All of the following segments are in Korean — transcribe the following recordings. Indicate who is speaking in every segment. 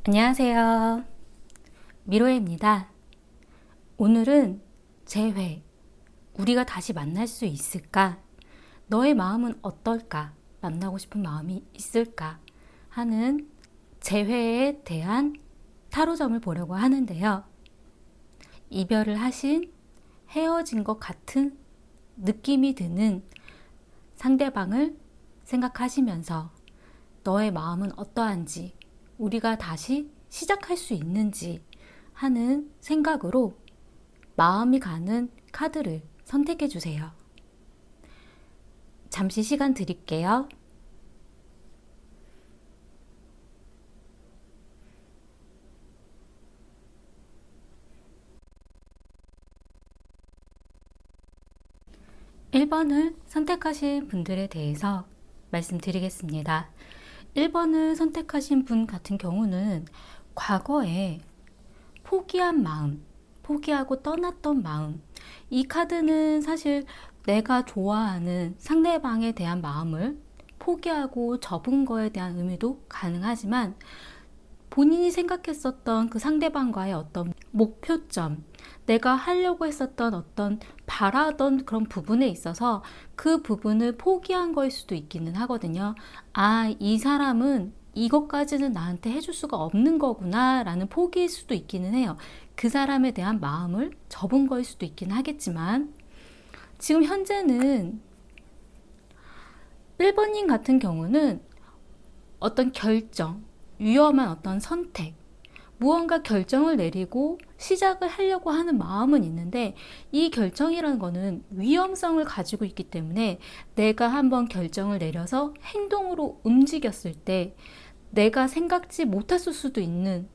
Speaker 1: 안녕하세요. 미로입니다. 오늘은 재회, 우리가 다시 만날 수 있을까? 너의 마음은 어떨까? 만나고 싶은 마음이 있을까? 하는 재회에 대한 타로점을 보려고 하는데요. 이별을 하신, 헤어진 것 같은 느낌이 드는 상대방을 생각하시면서 너의 마음은 어떠한지, 우리가 다시 시작할 수 있는지 하는 생각으로 마음이 가는 카드를 선택해 주세요. 잠시 시간 드릴게요. (1번을) 선택하신 분들에 대해서 말씀드리겠습니다. 1번을 선택하신 분 같은 경우는 과거에 포기한 마음, 포기하고 떠났던 마음, 이 카드는 사실 내가 좋아하는 상대방에 대한 마음을 포기하고 접은 거에 대한 의미도 가능하지만 본인이 생각했었던 그 상대방과의 어떤 목표점, 내가 하려고 했었던 어떤 바라던 그런 부분에 있어서 그 부분을 포기한 거일 수도 있기는 하거든요. 아, 이 사람은 이것까지는 나한테 해줄 수가 없는 거구나 라는 포기일 수도 있기는 해요. 그 사람에 대한 마음을 접은 거일 수도 있긴 하겠지만 지금 현재는 1번님 같은 경우는 어떤 결정, 위험한 어떤 선택, 무언가 결정을 내리고 시작을 하려고 하는 마음은 있는데 이 결정이라는 거는 위험성을 가지고 있기 때문에 내가 한번 결정을 내려서 행동으로 움직였을 때 내가 생각지 못했을 수도 있는,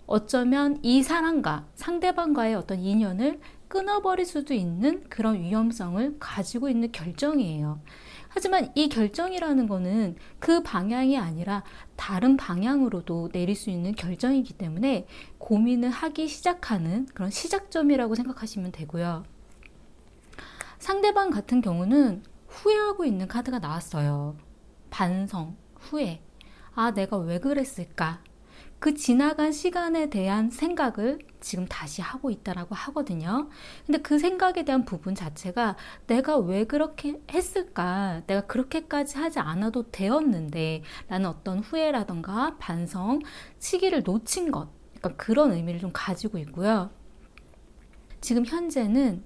Speaker 1: 어쩌면 이 사람과 상대방과의 어떤 인연을 끊어버릴 수도 있는 그런 위험성을 가지고 있는 결정이에요. 하지만 이 결정이라는 거는 그 방향이 아니라 다른 방향으로도 내릴 수 있는 결정이기 때문에 고민을 하기 시작하는 그런 시작점이라고 생각하시면 되고요. 상대방 같은 경우는 후회하고 있는 카드가 나왔어요. 반성, 후회. 아, 내가 왜 그랬을까? 그 지나간 시간에 대한 생각을 지금 다시 하고 있다라고 하거든요. 근데 그 생각에 대한 부분 자체가 내가 왜 그렇게 했을까? 내가 그렇게까지 하지 않아도 되었는데 라는 어떤 후회라던가 반성, 시기를 놓친 것, 약간 그런 의미를 좀 가지고 있고요. 지금 현재는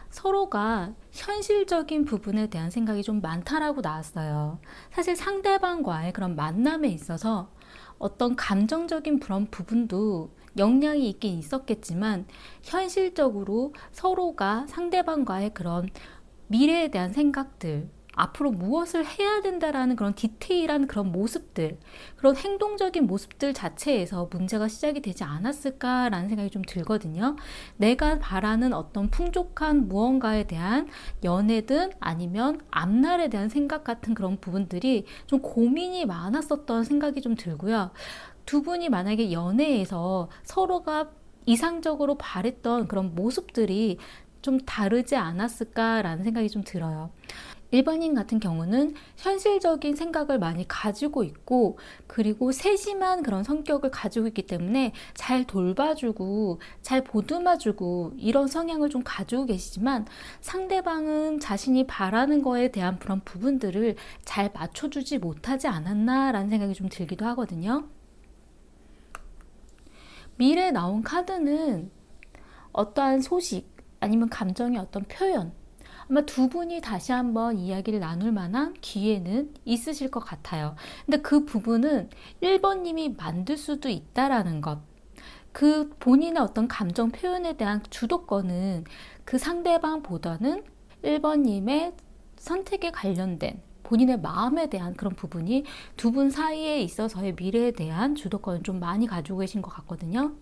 Speaker 1: 서로가 현실적인 부분에 대한 생각이 좀 많다라고 나왔어요. 사실 상대방과의 그런 만남에 있어서 어떤 감정적인 그런 부분도 영향이 있긴 있었겠지만 현실적으로 서로가 상대방과의 그런 미래에 대한 생각들, 앞으로 무엇을 해야 된다라는 그런 디테일한 그런 모습들, 그런 행동적인 모습들 자체에서 문제가 시작이 되지 않았을까라는 생각이 좀 들거든요. 내가 바라는 어떤 풍족한 무언가에 대한 연애든 아니면 앞날에 대한 생각 같은 그런 부분들이 좀 고민이 많았었던 생각이 좀 들고요. 두 분이 만약에 연애에서 서로가 이상적으로 바랬던 그런 모습들이 좀 다르지 않았을까라는 생각이 좀 들어요. 1번인 같은 경우는 현실적인 생각을 많이 가지고 있고, 그리고 세심한 그런 성격을 가지고 있기 때문에 잘 돌봐주고 잘 보듬어주고 이런 성향을 좀 가지고 계시지만 상대방은 자신이 바라는 거에 대한 그런 부분들을 잘 맞춰주지 못하지 않았나 라는 생각이 좀 들기도 하거든요. 미래에 나온 카드는 어떠한 소식 아니면 감정의 어떤 표현, 아마 두 분이 다시 한번 이야기를 나눌 만한 기회는 있으실 것 같아요. 근데 그 부분은 1번님이 만들 수도 있다라는 것. 그 본인의 어떤 감정 표현에 대한 주도권은 그 상대방보다는 1번님의 선택에 관련된 본인의 마음에 대한 그런 부분이 두 분 사이에 있어서의 미래에 대한 주도권을 좀 많이 가지고 계신 것 같거든요.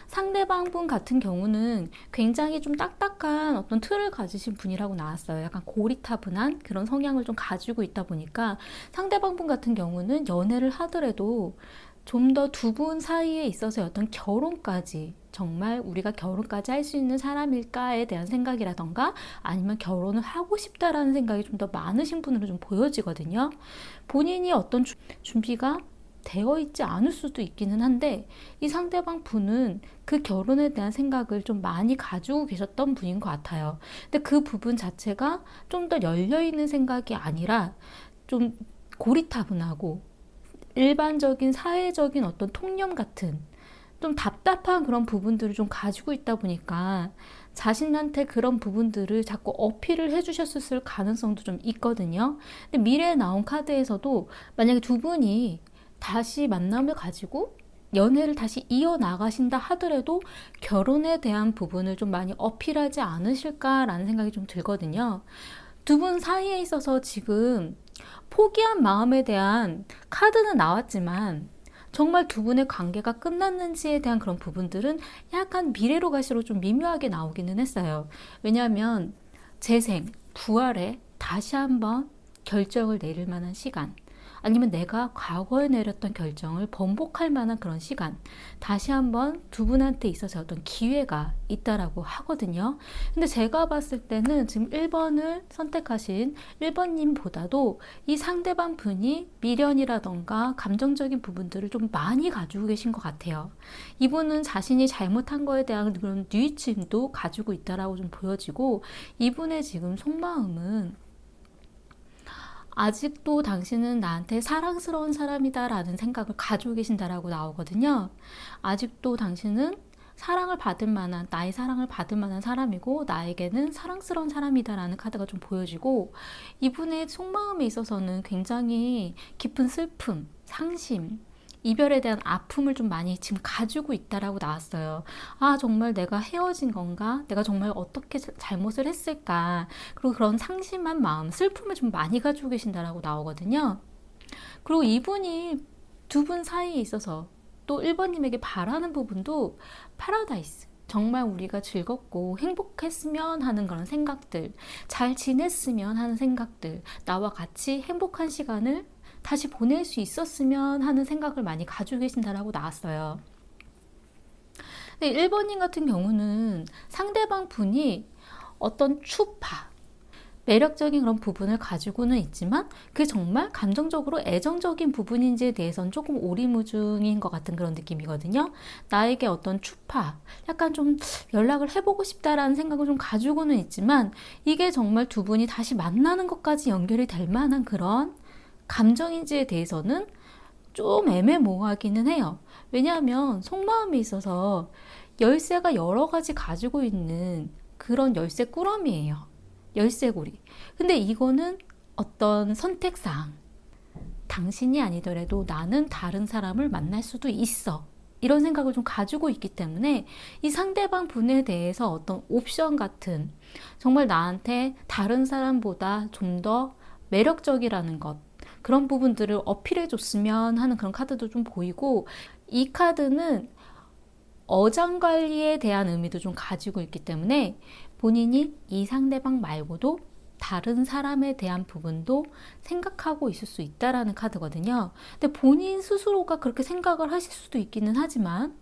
Speaker 1: 상대방 분 같은 경우는 굉장히 좀 딱딱한 어떤 틀을 가지신 분이라고 나왔어요. 약간 고리타분한 그런 성향을 좀 가지고 있다 보니까 상대방 분 같은 경우는 연애를 하더라도 좀 더 두 분 사이에 있어서 어떤 결혼까지, 정말 우리가 결혼까지 할 수 있는 사람일까에 대한 생각이라던가 아니면 결혼을 하고 싶다라는 생각이 좀 더 많으신 분으로 좀 보여지거든요. 본인이 어떤 준비가 되어 있지 않을 수도 있기는 한데, 이 상대방 분은 그 결혼에 대한 생각을 좀 많이 가지고 계셨던 분인 것 같아요. 근데 그 부분 자체가 좀 더 열려있는 생각이 아니라 좀 고리타분하고 일반적인 사회적인 어떤 통념 같은 좀 답답한 그런 부분들을 좀 가지고 있다 보니까 자신한테 그런 부분들을 자꾸 어필을 해주셨을 가능성도 좀 있거든요. 근데 미래에 나온 카드에서도 만약에 두 분이 다시 만남을 가지고 연애를 다시 이어나가신다 하더라도 결혼에 대한 부분을 좀 많이 어필하지 않으실까라는 생각이 좀 들거든요. 두 분 사이에 있어서 지금 포기한 마음에 대한 카드는 나왔지만 정말 두 분의 관계가 끝났는지에 대한 그런 부분들은 약간 미래로 갈수록 좀 미묘하게 나오기는 했어요. 왜냐하면 재생, 부활에 다시 한번 결정을 내릴 만한 시간, 아니면 내가 과거에 내렸던 결정을 번복할 만한 그런 시간, 다시 한번 두 분한테 있어서 어떤 기회가 있다라고 하거든요. 근데 제가 봤을 때는 지금 1번을 선택하신 1번님보다도 이 상대방 분이 미련이라던가 감정적인 부분들을 좀 많이 가지고 계신 것 같아요. 이분은 자신이 잘못한 거에 대한 그런 뉘우침도 가지고 있다라고 좀 보여지고, 이분의 지금 속마음은 아직도 당신은 나한테 사랑스러운 사람이다라는 생각을 가지고 계신다라고 나오거든요. 아직도 당신은 사랑을 받을 만한, 나의 사랑을 받을 만한 사람이고 나에게는 사랑스러운 사람이다라는 카드가 좀 보여지고, 이분의 속마음에 있어서는 굉장히 깊은 슬픔, 상심, 이별에 대한 아픔을 좀 많이 지금 가지고 있다라고 나왔어요. 아, 정말 내가 헤어진 건가? 내가 정말 어떻게 잘못을 했을까? 그리고 그런 상심한 마음, 슬픔을 좀 많이 가지고 계신다라고 나오거든요. 그리고 이분이 두 분 사이에 있어서 또 1번님에게 바라는 부분도 파라다이스. 정말 우리가 즐겁고 행복했으면 하는 그런 생각들, 잘 지냈으면 하는 생각들, 나와 같이 행복한 시간을 다시 보낼 수 있었으면 하는 생각을 많이 가지고 계신다라고 나왔어요. 근데 1번님 같은 경우는 상대방 분이 어떤 추파, 매력적인 그런 부분을 가지고는 있지만 그게 정말 감정적으로 애정적인 부분인지에 대해서는 조금 오리무중인 것 같은 그런 느낌이거든요. 나에게 어떤 추파, 약간 좀 연락을 해보고 싶다라는 생각을 좀 가지고는 있지만 이게 정말 두 분이 다시 만나는 것까지 연결이 될 만한 그런 감정인지에 대해서는 좀 애매모호하기는 해요. 왜냐하면 속마음이 있어서 열쇠가 여러 가지 가지고 있는 그런 열쇠 꾸러미예요. 열쇠고리. 근데 이거는 어떤 선택사항, 당신이 아니더라도 나는 다른 사람을 만날 수도 있어, 이런 생각을 좀 가지고 있기 때문에 이 상대방 분에 대해서 어떤 옵션 같은, 정말 나한테 다른 사람보다 좀 더 매력적이라는 것, 그런 부분들을 어필해 줬으면 하는 그런 카드도 좀 보이고, 이 카드는 어장관리에 대한 의미도 좀 가지고 있기 때문에 본인이 이 상대방 말고도 다른 사람에 대한 부분도 생각하고 있을 수 있다라는 카드거든요. 근데 본인 스스로가 그렇게 생각을 하실 수도 있기는 하지만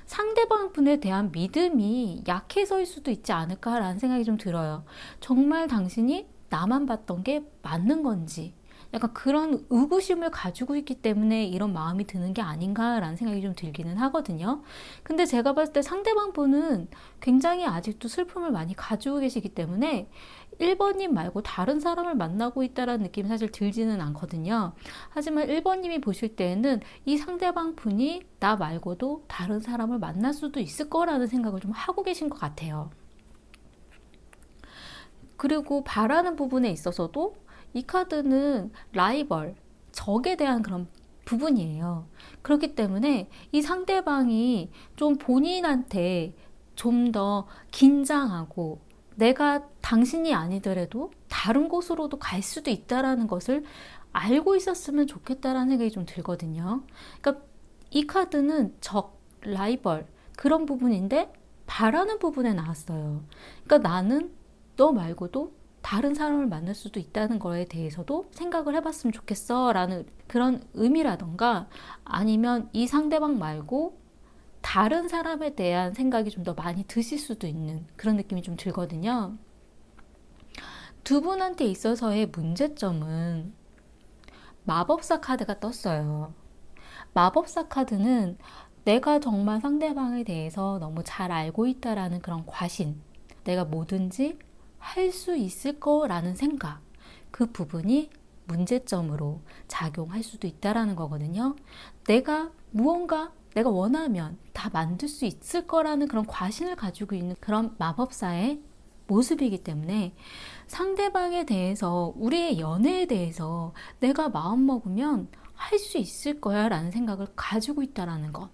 Speaker 1: 상대방 분에 대한 믿음이 약해서일 수도 있지 않을까라는 생각이 좀 들어요. 정말 당신이 나만 봤던 게 맞는 건지, 약간 그런 의구심을 가지고 있기 때문에 이런 마음이 드는 게 아닌가라는 생각이 좀 들기는 하거든요. 근데 제가 봤을 때 상대방 분은 굉장히 아직도 슬픔을 많이 가지고 계시기 때문에 1번님 말고 다른 사람을 만나고 있다는 느낌이 사실 들지는 않거든요. 하지만 1번님이 보실 때에는 이 상대방 분이 나 말고도 다른 사람을 만날 수도 있을 거라는 생각을 좀 하고 계신 것 같아요. 그리고 바라는 부분에 있어서도 이 카드는 라이벌, 적에 대한 그런 부분이에요. 그렇기 때문에 이 상대방이 좀 본인한테 좀 더 긴장하고 내가 당신이 아니더라도 다른 곳으로도 갈 수도 있다라는 것을 알고 있었으면 좋겠다라는 생각이 좀 들거든요. 그러니까 이 카드는 적, 라이벌, 그런 부분인데 바라는 부분에 나왔어요. 그러니까 나는 너 말고도 다른 사람을 만날 수도 있다는 거에 대해서도 생각을 해봤으면 좋겠어 라는 그런 의미라던가, 아니면 이 상대방 말고 다른 사람에 대한 생각이 좀 더 많이 드실 수도 있는 그런 느낌이 좀 들거든요. 두 분한테 있어서의 문제점은 마법사 카드가 떴어요. 마법사 카드는 내가 정말 상대방에 대해서 너무 잘 알고 있다라는 그런 과신, 내가 뭐든지 할 수 있을 거라는 생각, 그 부분이 문제점으로 작용할 수도 있다라는 거거든요. 내가 무언가 내가 원하면 다 만들 수 있을 거라는 그런 과신을 가지고 있는 그런 마법사의 모습이기 때문에 상대방에 대해서, 우리의 연애에 대해서 내가 마음먹으면 할 수 있을 거야 라는 생각을 가지고 있다라는 것,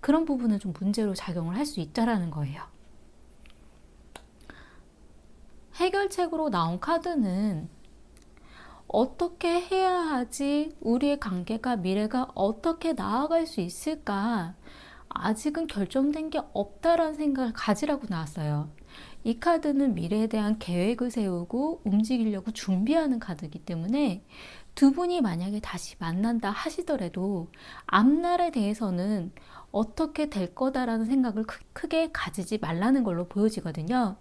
Speaker 1: 그런 부분은 좀 문제로 작용을 할 수 있다라는 거예요. 해결책으로 나온 카드는 어떻게 해야 하지? 우리의 관계가, 미래가 어떻게 나아갈 수 있을까? 아직은 결정된 게 없다라는 생각을 가지라고 나왔어요. 이 카드는 미래에 대한 계획을 세우고 움직이려고 준비하는 카드이기 때문에 두 분이 만약에 다시 만난다 하시더라도 앞날에 대해서는 어떻게 될 거다라는 생각을 크게 가지지 말라는 걸로 보여지거든요.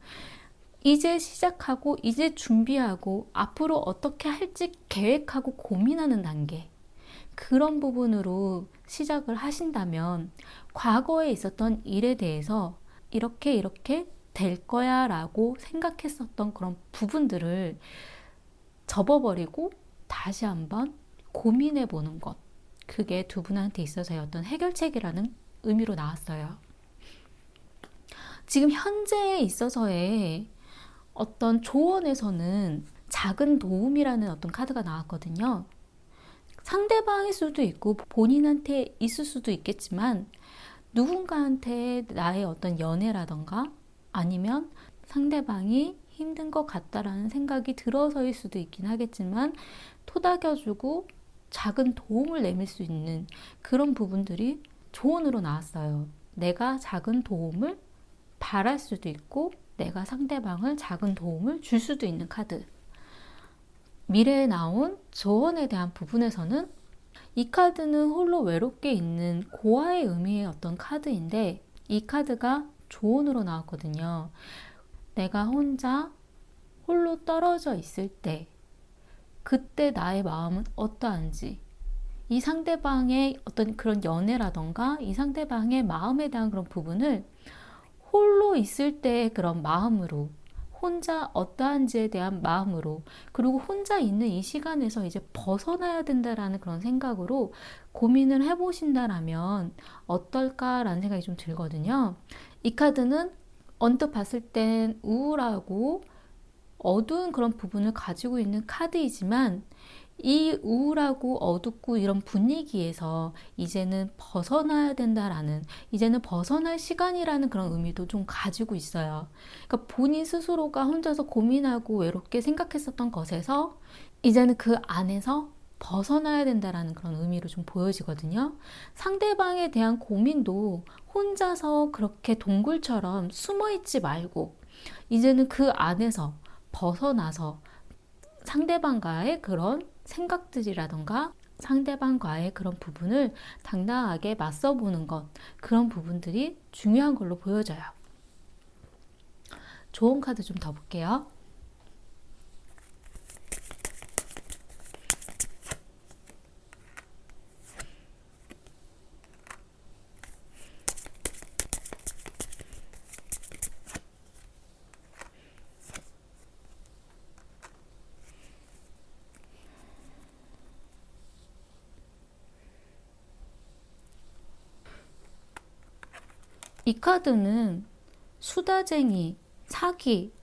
Speaker 1: 이제 시작하고 이제 준비하고 앞으로 어떻게 할지 계획하고 고민하는 단계, 그런 부분으로 시작을 하신다면 과거에 있었던 일에 대해서 이렇게 될 거야 라고 생각했었던 그런 부분들을 접어버리고 다시 한번 고민해 보는 것, 그게 두 분한테 있어서의 어떤 해결책이라는 의미로 나왔어요. 지금 현재에 있어서의 어떤 조언에서는 작은 도움이라는 어떤 카드가 나왔거든요. 상대방일 수도 있고 본인한테 있을 수도 있겠지만 누군가한테 나의 어떤 연애라던가 아니면 상대방이 힘든 것 같다라는 생각이 들어서일 수도 있긴 하겠지만 토닥여주고 작은 도움을 내밀 수 있는 그런 부분들이 조언으로 나왔어요. 내가 작은 도움을 바랄 수도 있고 내가 상대방을 작은 도움을 줄 수도 있는 카드. 미래에 나온 조언에 대한 부분에서는 이 카드는 홀로 외롭게 있는 고아의 의미의 어떤 카드인데 이 카드가 조언으로 나왔거든요. 내가 혼자 홀로 떨어져 있을 때 그때 나의 마음은 어떠한지, 이 상대방의 어떤 그런 연애라던가 이 상대방의 마음에 대한 그런 부분을 홀로 있을 때의 그런 마음으로, 혼자 어떠한지에 대한 마음으로, 그리고 혼자 있는 이 시간에서 이제 벗어나야 된다라는 그런 생각으로 고민을 해보신다라면 어떨까라는 생각이 좀 들거든요. 이 카드는 언뜻 봤을 땐 우울하고 어두운 그런 부분을 가지고 있는 카드이지만 이 우울하고 어둡고 이런 분위기에서 이제는 벗어나야 된다라는, 이제는 벗어날 시간이라는 그런 의미도 좀 가지고 있어요. 그러니까 본인 스스로가 혼자서 고민하고 외롭게 생각했었던 것에서 이제는 그 안에서 벗어나야 된다라는 그런 의미로 좀 보여지거든요. 상대방에 대한 고민도 혼자서 그렇게 동굴처럼 숨어 있지 말고 이제는 그 안에서 벗어나서 상대방과의 그런 생각들이라던가 상대방과의 그런 부분을 당당하게 맞서보는 것, 그런 부분들이 중요한 걸로 보여져요. 좋은 카드 좀 더 볼게요. 이 카드는 수다쟁이, 사기,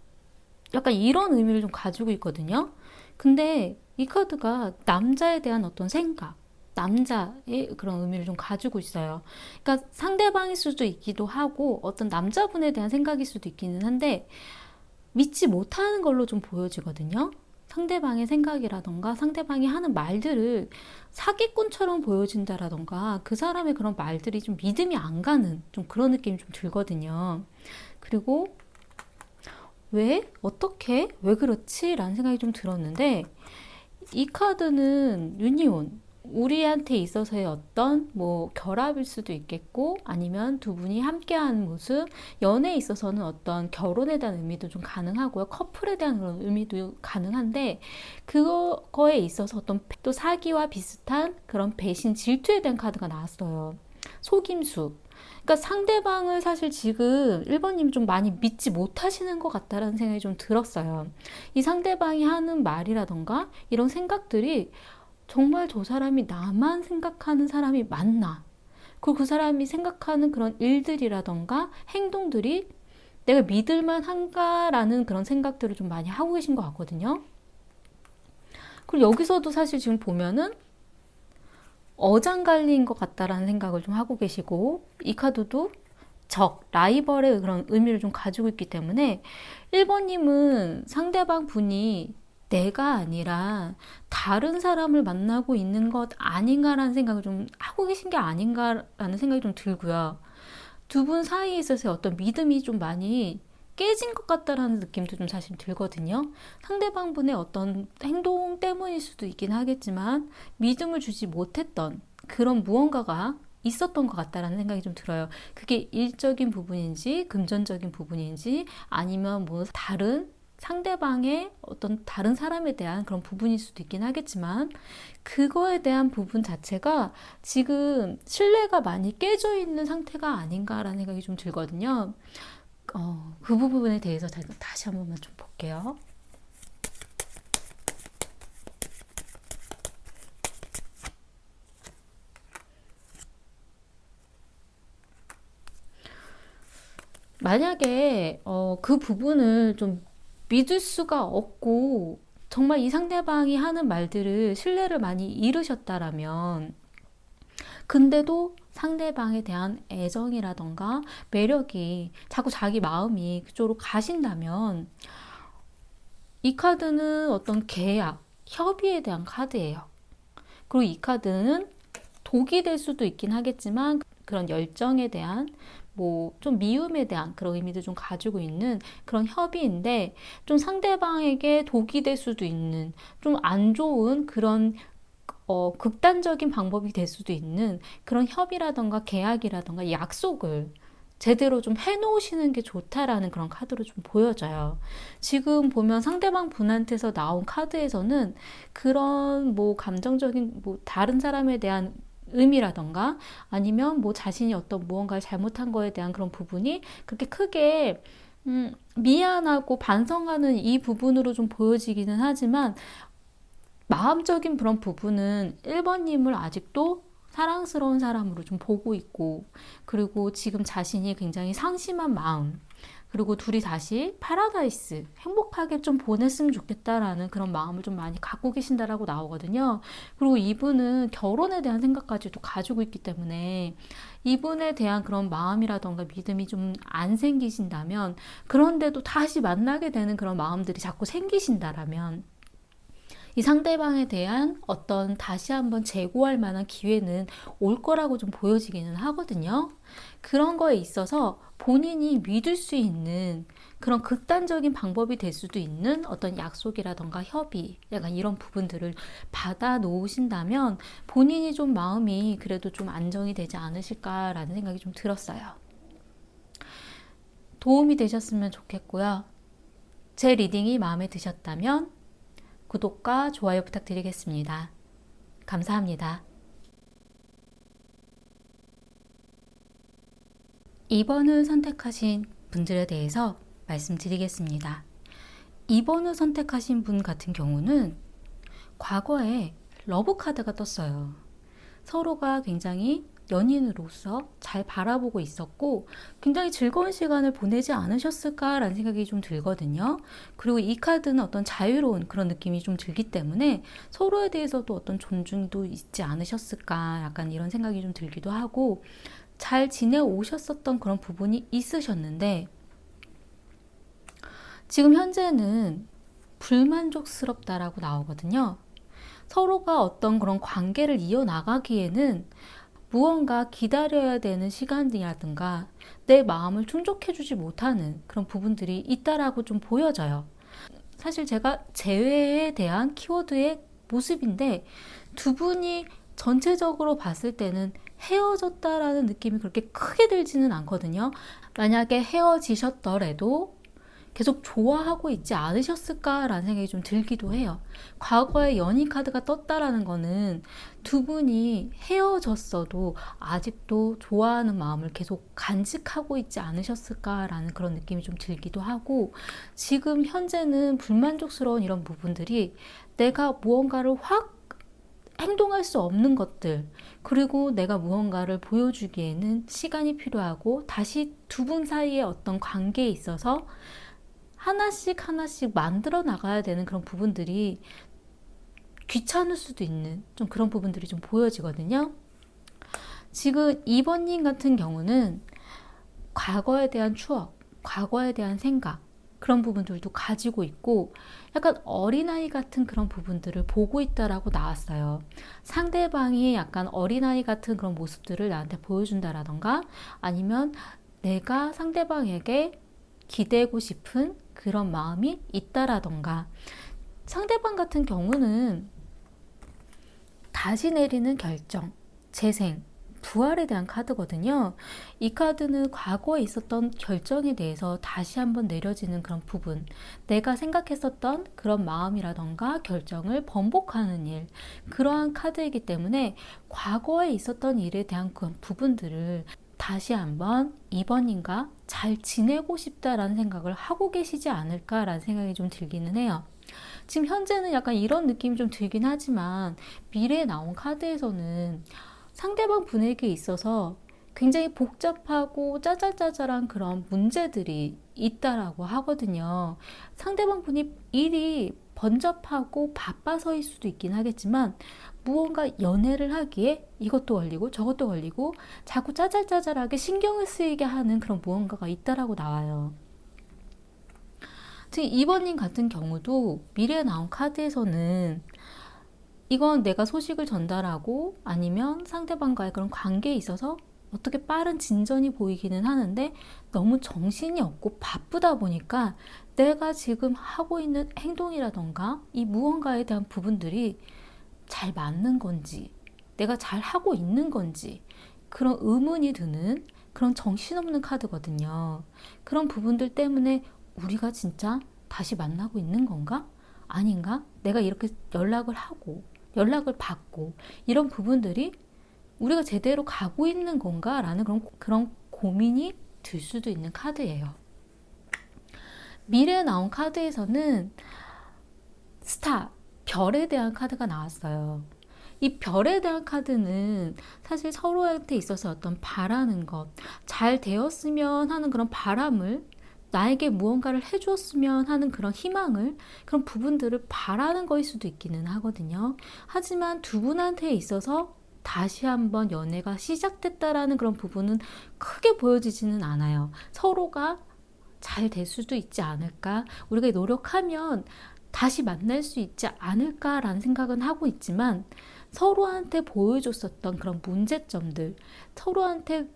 Speaker 1: 약간 이런 의미를 좀 가지고 있거든요. 근데 이 카드가 남자에 대한 어떤 생각, 남자의 그런 의미를 좀 가지고 있어요. 그러니까 상대방일 수도 있기도 하고 어떤 남자분에 대한 생각일 수도 있기는 한데 믿지 못하는 걸로 좀 보여지거든요. 상대방의 생각이라던가 상대방이 하는 말들을 사기꾼처럼 보여진다라던가 그 사람의 그런 말들이 좀 믿음이 안 가는 좀 그런 느낌이 좀 들거든요. 그리고 왜? 어떻게? 왜 그렇지? 라는 생각이 좀 들었는데 이 카드는 유니온, 우리한테 있어서의 어떤 뭐 결합일 수도 있겠고, 아니면 두 분이 함께하는 모습, 연애에 있어서는 어떤 결혼에 대한 의미도 좀 가능하고요. 커플에 대한 그런 의미도 가능한데, 그거에 있어서 어떤 또 사기와 비슷한 그런 배신, 질투에 대한 카드가 나왔어요. 속임수. 그러니까 상대방을 사실 지금 1번님 좀 많이 믿지 못하시는 것 같다라는 생각이 좀 들었어요. 이 상대방이 하는 말이라던가 이런 생각들이 정말 저 사람이 나만 생각하는 사람이 맞나? 그리고 그 사람이 생각하는 그런 일들이라던가 행동들이 내가 믿을만 한가라는 그런 생각들을 좀 많이 하고 계신 것 같거든요. 그리고 여기서도 사실 지금 보면은 어장관리인 것 같다라는 생각을 좀 하고 계시고, 이 카드도 라이벌의 그런 의미를 좀 가지고 있기 때문에 1번님은 상대방 분이 내가 아니라 다른 사람을 만나고 있는 것 아닌가라는 생각을 좀 하고 계신 게 아닌가라는 생각이 좀 들고요. 두 분 사이에 있어서 어떤 믿음이 좀 많이 깨진 것 같다라는 느낌도 좀 사실 들거든요. 상대방 분의 어떤 행동 때문일 수도 있긴 하겠지만 믿음을 주지 못했던 그런 무언가가 있었던 것 같다라는 생각이 좀 들어요. 그게 일적인 부분인지 금전적인 부분인지 아니면 뭐 다른 상대방의 어떤 다른 사람에 대한 그런 부분일 수도 있긴 하겠지만, 그거에 대한 부분 자체가 지금 신뢰가 많이 깨져 있는 상태가 아닌가라는 생각이 좀 들거든요. 그 부분에 대해서 다시 한 번만 좀 볼게요. 만약에 그 부분을 좀 믿을 수가 없고 정말 이 상대방이 하는 말들을 신뢰를 많이 잃으셨다라면, 근데도 상대방에 대한 애정이라던가 매력이 자꾸 자기 마음이 그쪽으로 가신다면, 이 카드는 어떤 계약, 협의에 대한 카드예요. 그리고 이 카드는 독이 될 수도 있긴 하겠지만 그런 열정에 대한 뭐 좀 미움에 대한 그런 의미도 좀 가지고 있는 그런 협의인데, 좀 상대방에게 독이 될 수도 있는 좀 안 좋은 그런 극단적인 방법이 될 수도 있는 그런 협의라던가 계약이라던가 약속을 제대로 좀 해놓으시는 게 좋다라는 그런 카드로 좀 보여져요. 지금 보면 상대방 분한테서 나온 카드에서는 그런 뭐 감정적인 뭐 다른 사람에 대한 의미라던가 아니면 뭐 자신이 어떤 무언가를 잘못한 거에 대한 그런 부분이 그렇게 크게 미안하고 반성하는 이 부분으로 좀 보여지기는 하지만, 마음적인 그런 부분은 1번님을 아직도 사랑스러운 사람으로 좀 보고 있고, 그리고 지금 자신이 굉장히 상심한 마음, 그리고 둘이 다시 파라다이스 행복하게 좀 보냈으면 좋겠다라는 그런 마음을 좀 많이 갖고 계신다라고 나오거든요. 그리고 이분은 결혼에 대한 생각까지도 가지고 있기 때문에 이분에 대한 그런 마음이라던가 믿음이 좀 안 생기신다면, 그런데도 다시 만나게 되는 그런 마음들이 자꾸 생기신다라면, 이 상대방에 대한 어떤 다시 한번 재고할 만한 기회는 올 거라고 좀 보여지기는 하거든요. 그런 거에 있어서 본인이 믿을 수 있는 그런 극단적인 방법이 될 수도 있는 어떤 약속이라던가 협의, 약간 이런 부분들을 받아 놓으신다면 본인이 좀 마음이 그래도 좀 안정이 되지 않으실까라는 생각이 좀 들었어요. 도움이 되셨으면 좋겠고요. 제 리딩이 마음에 드셨다면 구독과 좋아요 부탁드리겠습니다. 감사합니다. 2번을 선택하신 분들에 대해서 말씀드리겠습니다. 2번을 선택하신 분 같은 경우는 과거에 러브 카드가 떴어요. 서로가 굉장히 연인으로서 잘 바라보고 있었고 굉장히 즐거운 시간을 보내지 않으셨을까라는 생각이 좀 들거든요. 그리고 이 카드는 어떤 자유로운 그런 느낌이 좀 들기 때문에 서로에 대해서도 어떤 존중도 있지 않으셨을까, 약간 이런 생각이 좀 들기도 하고, 잘 지내오셨었던 그런 부분이 있으셨는데 지금 현재는 불만족스럽다라고 나오거든요. 서로가 어떤 그런 관계를 이어나가기에는 무언가 기다려야 되는 시간이라든가 내 마음을 충족해주지 못하는 그런 부분들이 있다라고 좀 보여져요. 사실 제가 재회에 대한 키워드의 모습인데 두 분이 전체적으로 봤을 때는 헤어졌다라는 느낌이 그렇게 크게 들지는 않거든요. 만약에 헤어지셨더라도 계속 좋아하고 있지 않으셨을까라는 생각이 좀 들기도 해요. 과거에 연인 카드가 떴다라는 거는 두 분이 헤어졌어도 아직도 좋아하는 마음을 계속 간직하고 있지 않으셨을까라는 그런 느낌이 좀 들기도 하고, 지금 현재는 불만족스러운 이런 부분들이 내가 무언가를 확 행동할 수 없는 것들, 그리고 내가 무언가를 보여주기에는 시간이 필요하고 다시 두 분 사이의 어떤 관계에 있어서 하나씩 하나씩 만들어 나가야 되는 그런 부분들이 귀찮을 수도 있는 좀 그런 부분들이 좀 보여지거든요. 지금 2번님 같은 경우는 과거에 대한 추억, 과거에 대한 생각, 그런 부분들도 가지고 있고 약간 어린아이 같은 그런 부분들을 보고 있다라고 나왔어요. 상대방이 약간 어린아이 같은 그런 모습들을 나한테 보여준다라던가, 아니면 내가 상대방에게 기대고 싶은 그런 마음이 있다라던가, 상대방 같은 경우는 다시 내리는 결정, 재생, 부활에 대한 카드거든요. 이 카드는 과거에 있었던 결정에 대해서 다시 한번 내려지는 그런 부분, 내가 생각했었던 그런 마음이라던가 결정을 번복하는 일, 그러한 카드이기 때문에 과거에 있었던 일에 대한 그 부분들을 다시 한번 2번님과 잘 지내고 싶다라는 생각을 하고 계시지 않을까라는 생각이 좀 들기는 해요. 지금 현재는 약간 이런 느낌이 좀 들긴 하지만, 미래에 나온 카드에서는 상대방 분에게 있어서 굉장히 복잡하고 짜잘짜잘한 그런 문제들이 있다라고 하거든요. 상대방 분이 일이 번잡하고 바빠서일 수도 있긴 하겠지만, 무언가 연애를 하기에 이것도 걸리고 저것도 걸리고 자꾸 짜잘짜잘하게 신경을 쓰이게 하는 그런 무언가가 있다라고 나와요. 지금 2번님 같은 경우도 미래에 나온 카드에서는 이건 내가 소식을 전달하고 아니면 상대방과의 그런 관계에 있어서 어떻게 빠른 진전이 보이기는 하는데, 너무 정신이 없고 바쁘다 보니까 내가 지금 하고 있는 행동이라던가 이 무언가에 대한 부분들이 잘 맞는 건지, 내가 잘 하고 있는 건지 그런 의문이 드는 그런 정신없는 카드거든요. 그런 부분들 때문에 우리가 진짜 다시 만나고 있는 건가? 아닌가? 내가 이렇게 연락을 하고 연락을 받고 이런 부분들이 우리가 제대로 가고 있는 건가? 라는 그런 고민이 들 수도 있는 카드예요. 미래에 나온 카드에서는 스타, 별에 대한 카드가 나왔어요. 이 별에 대한 카드는 사실 서로한테 있어서 어떤 바라는 것, 잘 되었으면 하는 그런 바람을, 나에게 무언가를 해주었으면 하는 그런 희망을, 그런 부분들을 바라는 거일 수도 있기는 하거든요. 하지만 두 분한테 있어서 다시 한번 연애가 시작됐다라는 그런 부분은 크게 보여지지는 않아요. 서로가 잘 될 수도 있지 않을까? 우리가 노력하면 다시 만날 수 있지 않을까라는 생각은 하고 있지만, 서로한테 보여줬었던 그런 문제점들, 서로한테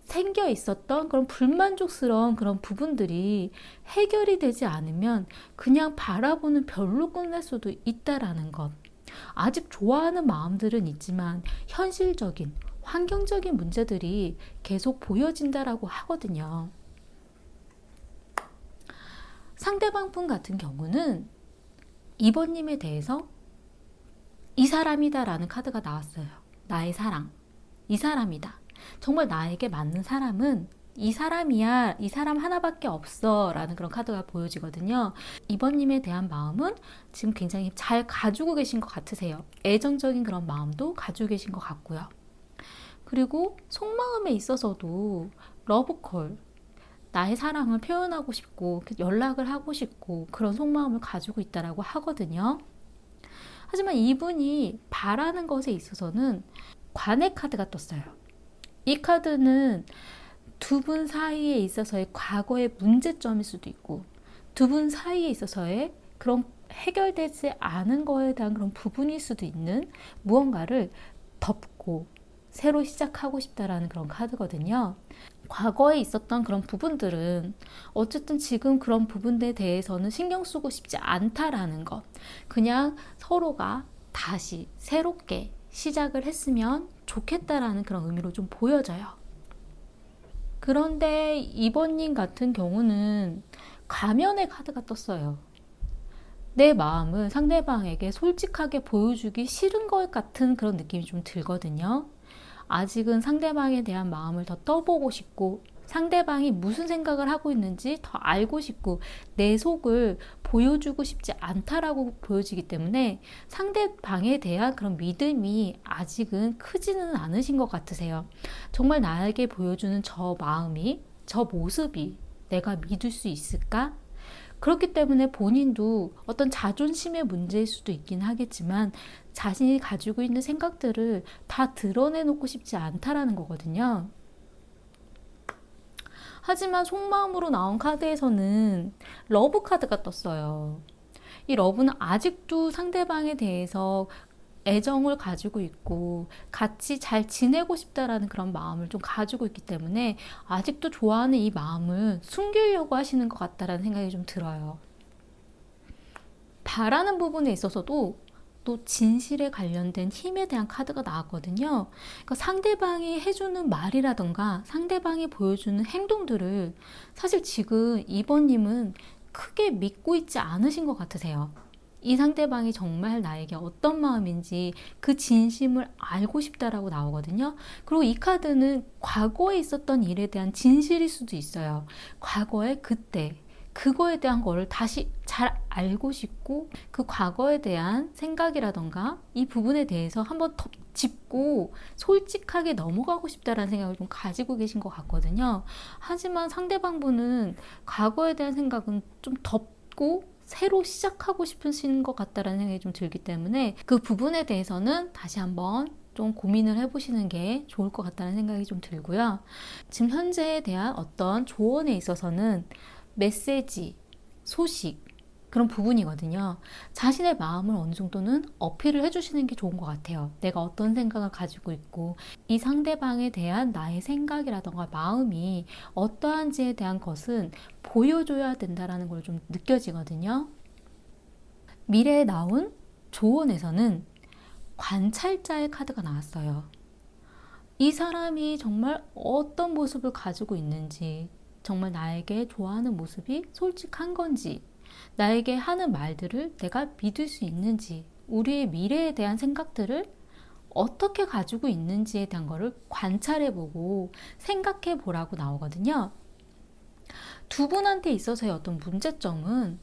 Speaker 1: 생겨 있었던 그런 불만족스러운 그런 부분들이 해결이 되지 않으면 그냥 바라보는 별로 끝날 수도 있다라는 것. 아직 좋아하는 마음들은 있지만 현실적인, 환경적인 문제들이 계속 보여진다라고 하거든요. 상대방 분 같은 경우는 2번님에 대해서 이 사람이다라는 카드가 나왔어요. 나의 사랑. 이 사람이다. 정말 나에게 맞는 사람은 이 사람이야. 이 사람 하나밖에 없어. 라는 그런 카드가 보여지거든요. 2번님에 대한 마음은 지금 굉장히 잘 가지고 계신 것 같으세요. 애정적인 그런 마음도 가지고 계신 것 같고요. 그리고 속마음에 있어서도 러브콜, 나의 사랑을 표현하고 싶고 연락을 하고 싶고 그런 속마음을 가지고 있다라고 하거든요. 하지만 이분이 바라는 것에 있어서는 관의 카드가 떴어요. 이 카드는 두 분 사이에 있어서의 과거의 문제점일 수도 있고, 두 분 사이에 있어서의 그런 해결되지 않은 거에 대한 그런 부분일 수도 있는 무언가를 덮고 새로 시작하고 싶다라는 그런 카드거든요. 과거에 있었던 그런 부분들은 어쨌든 지금 그런 부분에 대해서는 신경 쓰고 싶지 않다라는 것. 그냥 서로가 다시 새롭게 시작을 했으면 좋겠다라는 그런 의미로 좀 보여져요. 그런데 2번님 같은 경우는 가면의 카드가 떴어요. 내 마음을 상대방에게 솔직하게 보여주기 싫은 것 같은 그런 느낌이 좀 들거든요. 아직은 상대방에 대한 마음을 더 떠보고 싶고, 상대방이 무슨 생각을 하고 있는지 더 알고 싶고, 내 속을 보여주고 싶지 않다라고 보여지기 때문에 상대방에 대한 그런 믿음이 아직은 크지는 않으신 것 같으세요. 정말 나에게 보여주는 저 마음이, 저 모습이 내가 믿을 수 있을까? 그렇기 때문에 본인도 어떤 자존심의 문제일 수도 있긴 하겠지만 자신이 가지고 있는 생각들을 다 드러내놓고 싶지 않다라는 거거든요. 하지만 속마음으로 나온 카드에서는 러브 카드가 떴어요. 이 러브는 아직도 상대방에 대해서 애정을 가지고 있고 같이 잘 지내고 싶다라는 그런 마음을 좀 가지고 있기 때문에 아직도 좋아하는 이 마음을 숨기려고 하시는 것 같다라는 생각이 좀 들어요. 바라는 부분에 있어서도 또 진실에 관련된 힘에 대한 카드가 나왔거든요. 그러니까 상대방이 해주는 말이라던가 상대방이 보여주는 행동들을 사실 지금 2번님은 크게 믿고 있지 않으신 것 같으세요. 이 상대방이 정말 나에게 어떤 마음인지 그 진심을 알고 싶다라고 나오거든요. 그리고 이 카드는 과거에 있었던 일에 대한 진실일 수도 있어요. 과거에 그때 그거에 대한 거를 다시 잘 알고 싶고 그 과거에 대한 생각이라던가 이 부분에 대해서 한번 더 짚고 솔직하게 넘어가고 싶다라는 생각을 좀 가지고 계신 것 같거든요. 하지만 상대방 분은 과거에 대한 생각은 좀 덮고 새로 시작하고 싶으신 것 같다라는 생각이 좀 들기 때문에 그 부분에 대해서는 다시 한번 좀 고민을 해보시는 게 좋을 것 같다는 생각이 좀 들고요. 지금 현재에 대한 어떤 조언에 있어서는 메시지, 소식 그런 부분이거든요. 자신의 마음을 어느 정도는 어필을 해주시는 게 좋은 것 같아요. 내가 어떤 생각을 가지고 있고 이 상대방에 대한 나의 생각이라던가 마음이 어떠한지에 대한 것은 보여줘야 된다는 걸 좀 느껴지거든요. 미래에 나온 조언에서는 관찰자의 카드가 나왔어요. 이 사람이 정말 어떤 모습을 가지고 있는지, 정말 나에게 좋아하는 모습이 솔직한 건지, 나에게 하는 말들을 내가 믿을 수 있는지, 우리의 미래에 대한 생각들을 어떻게 가지고 있는지에 대한 거를 관찰해보고 생각해보라고 나오거든요. 두 분한테 있어서의 어떤 문제점은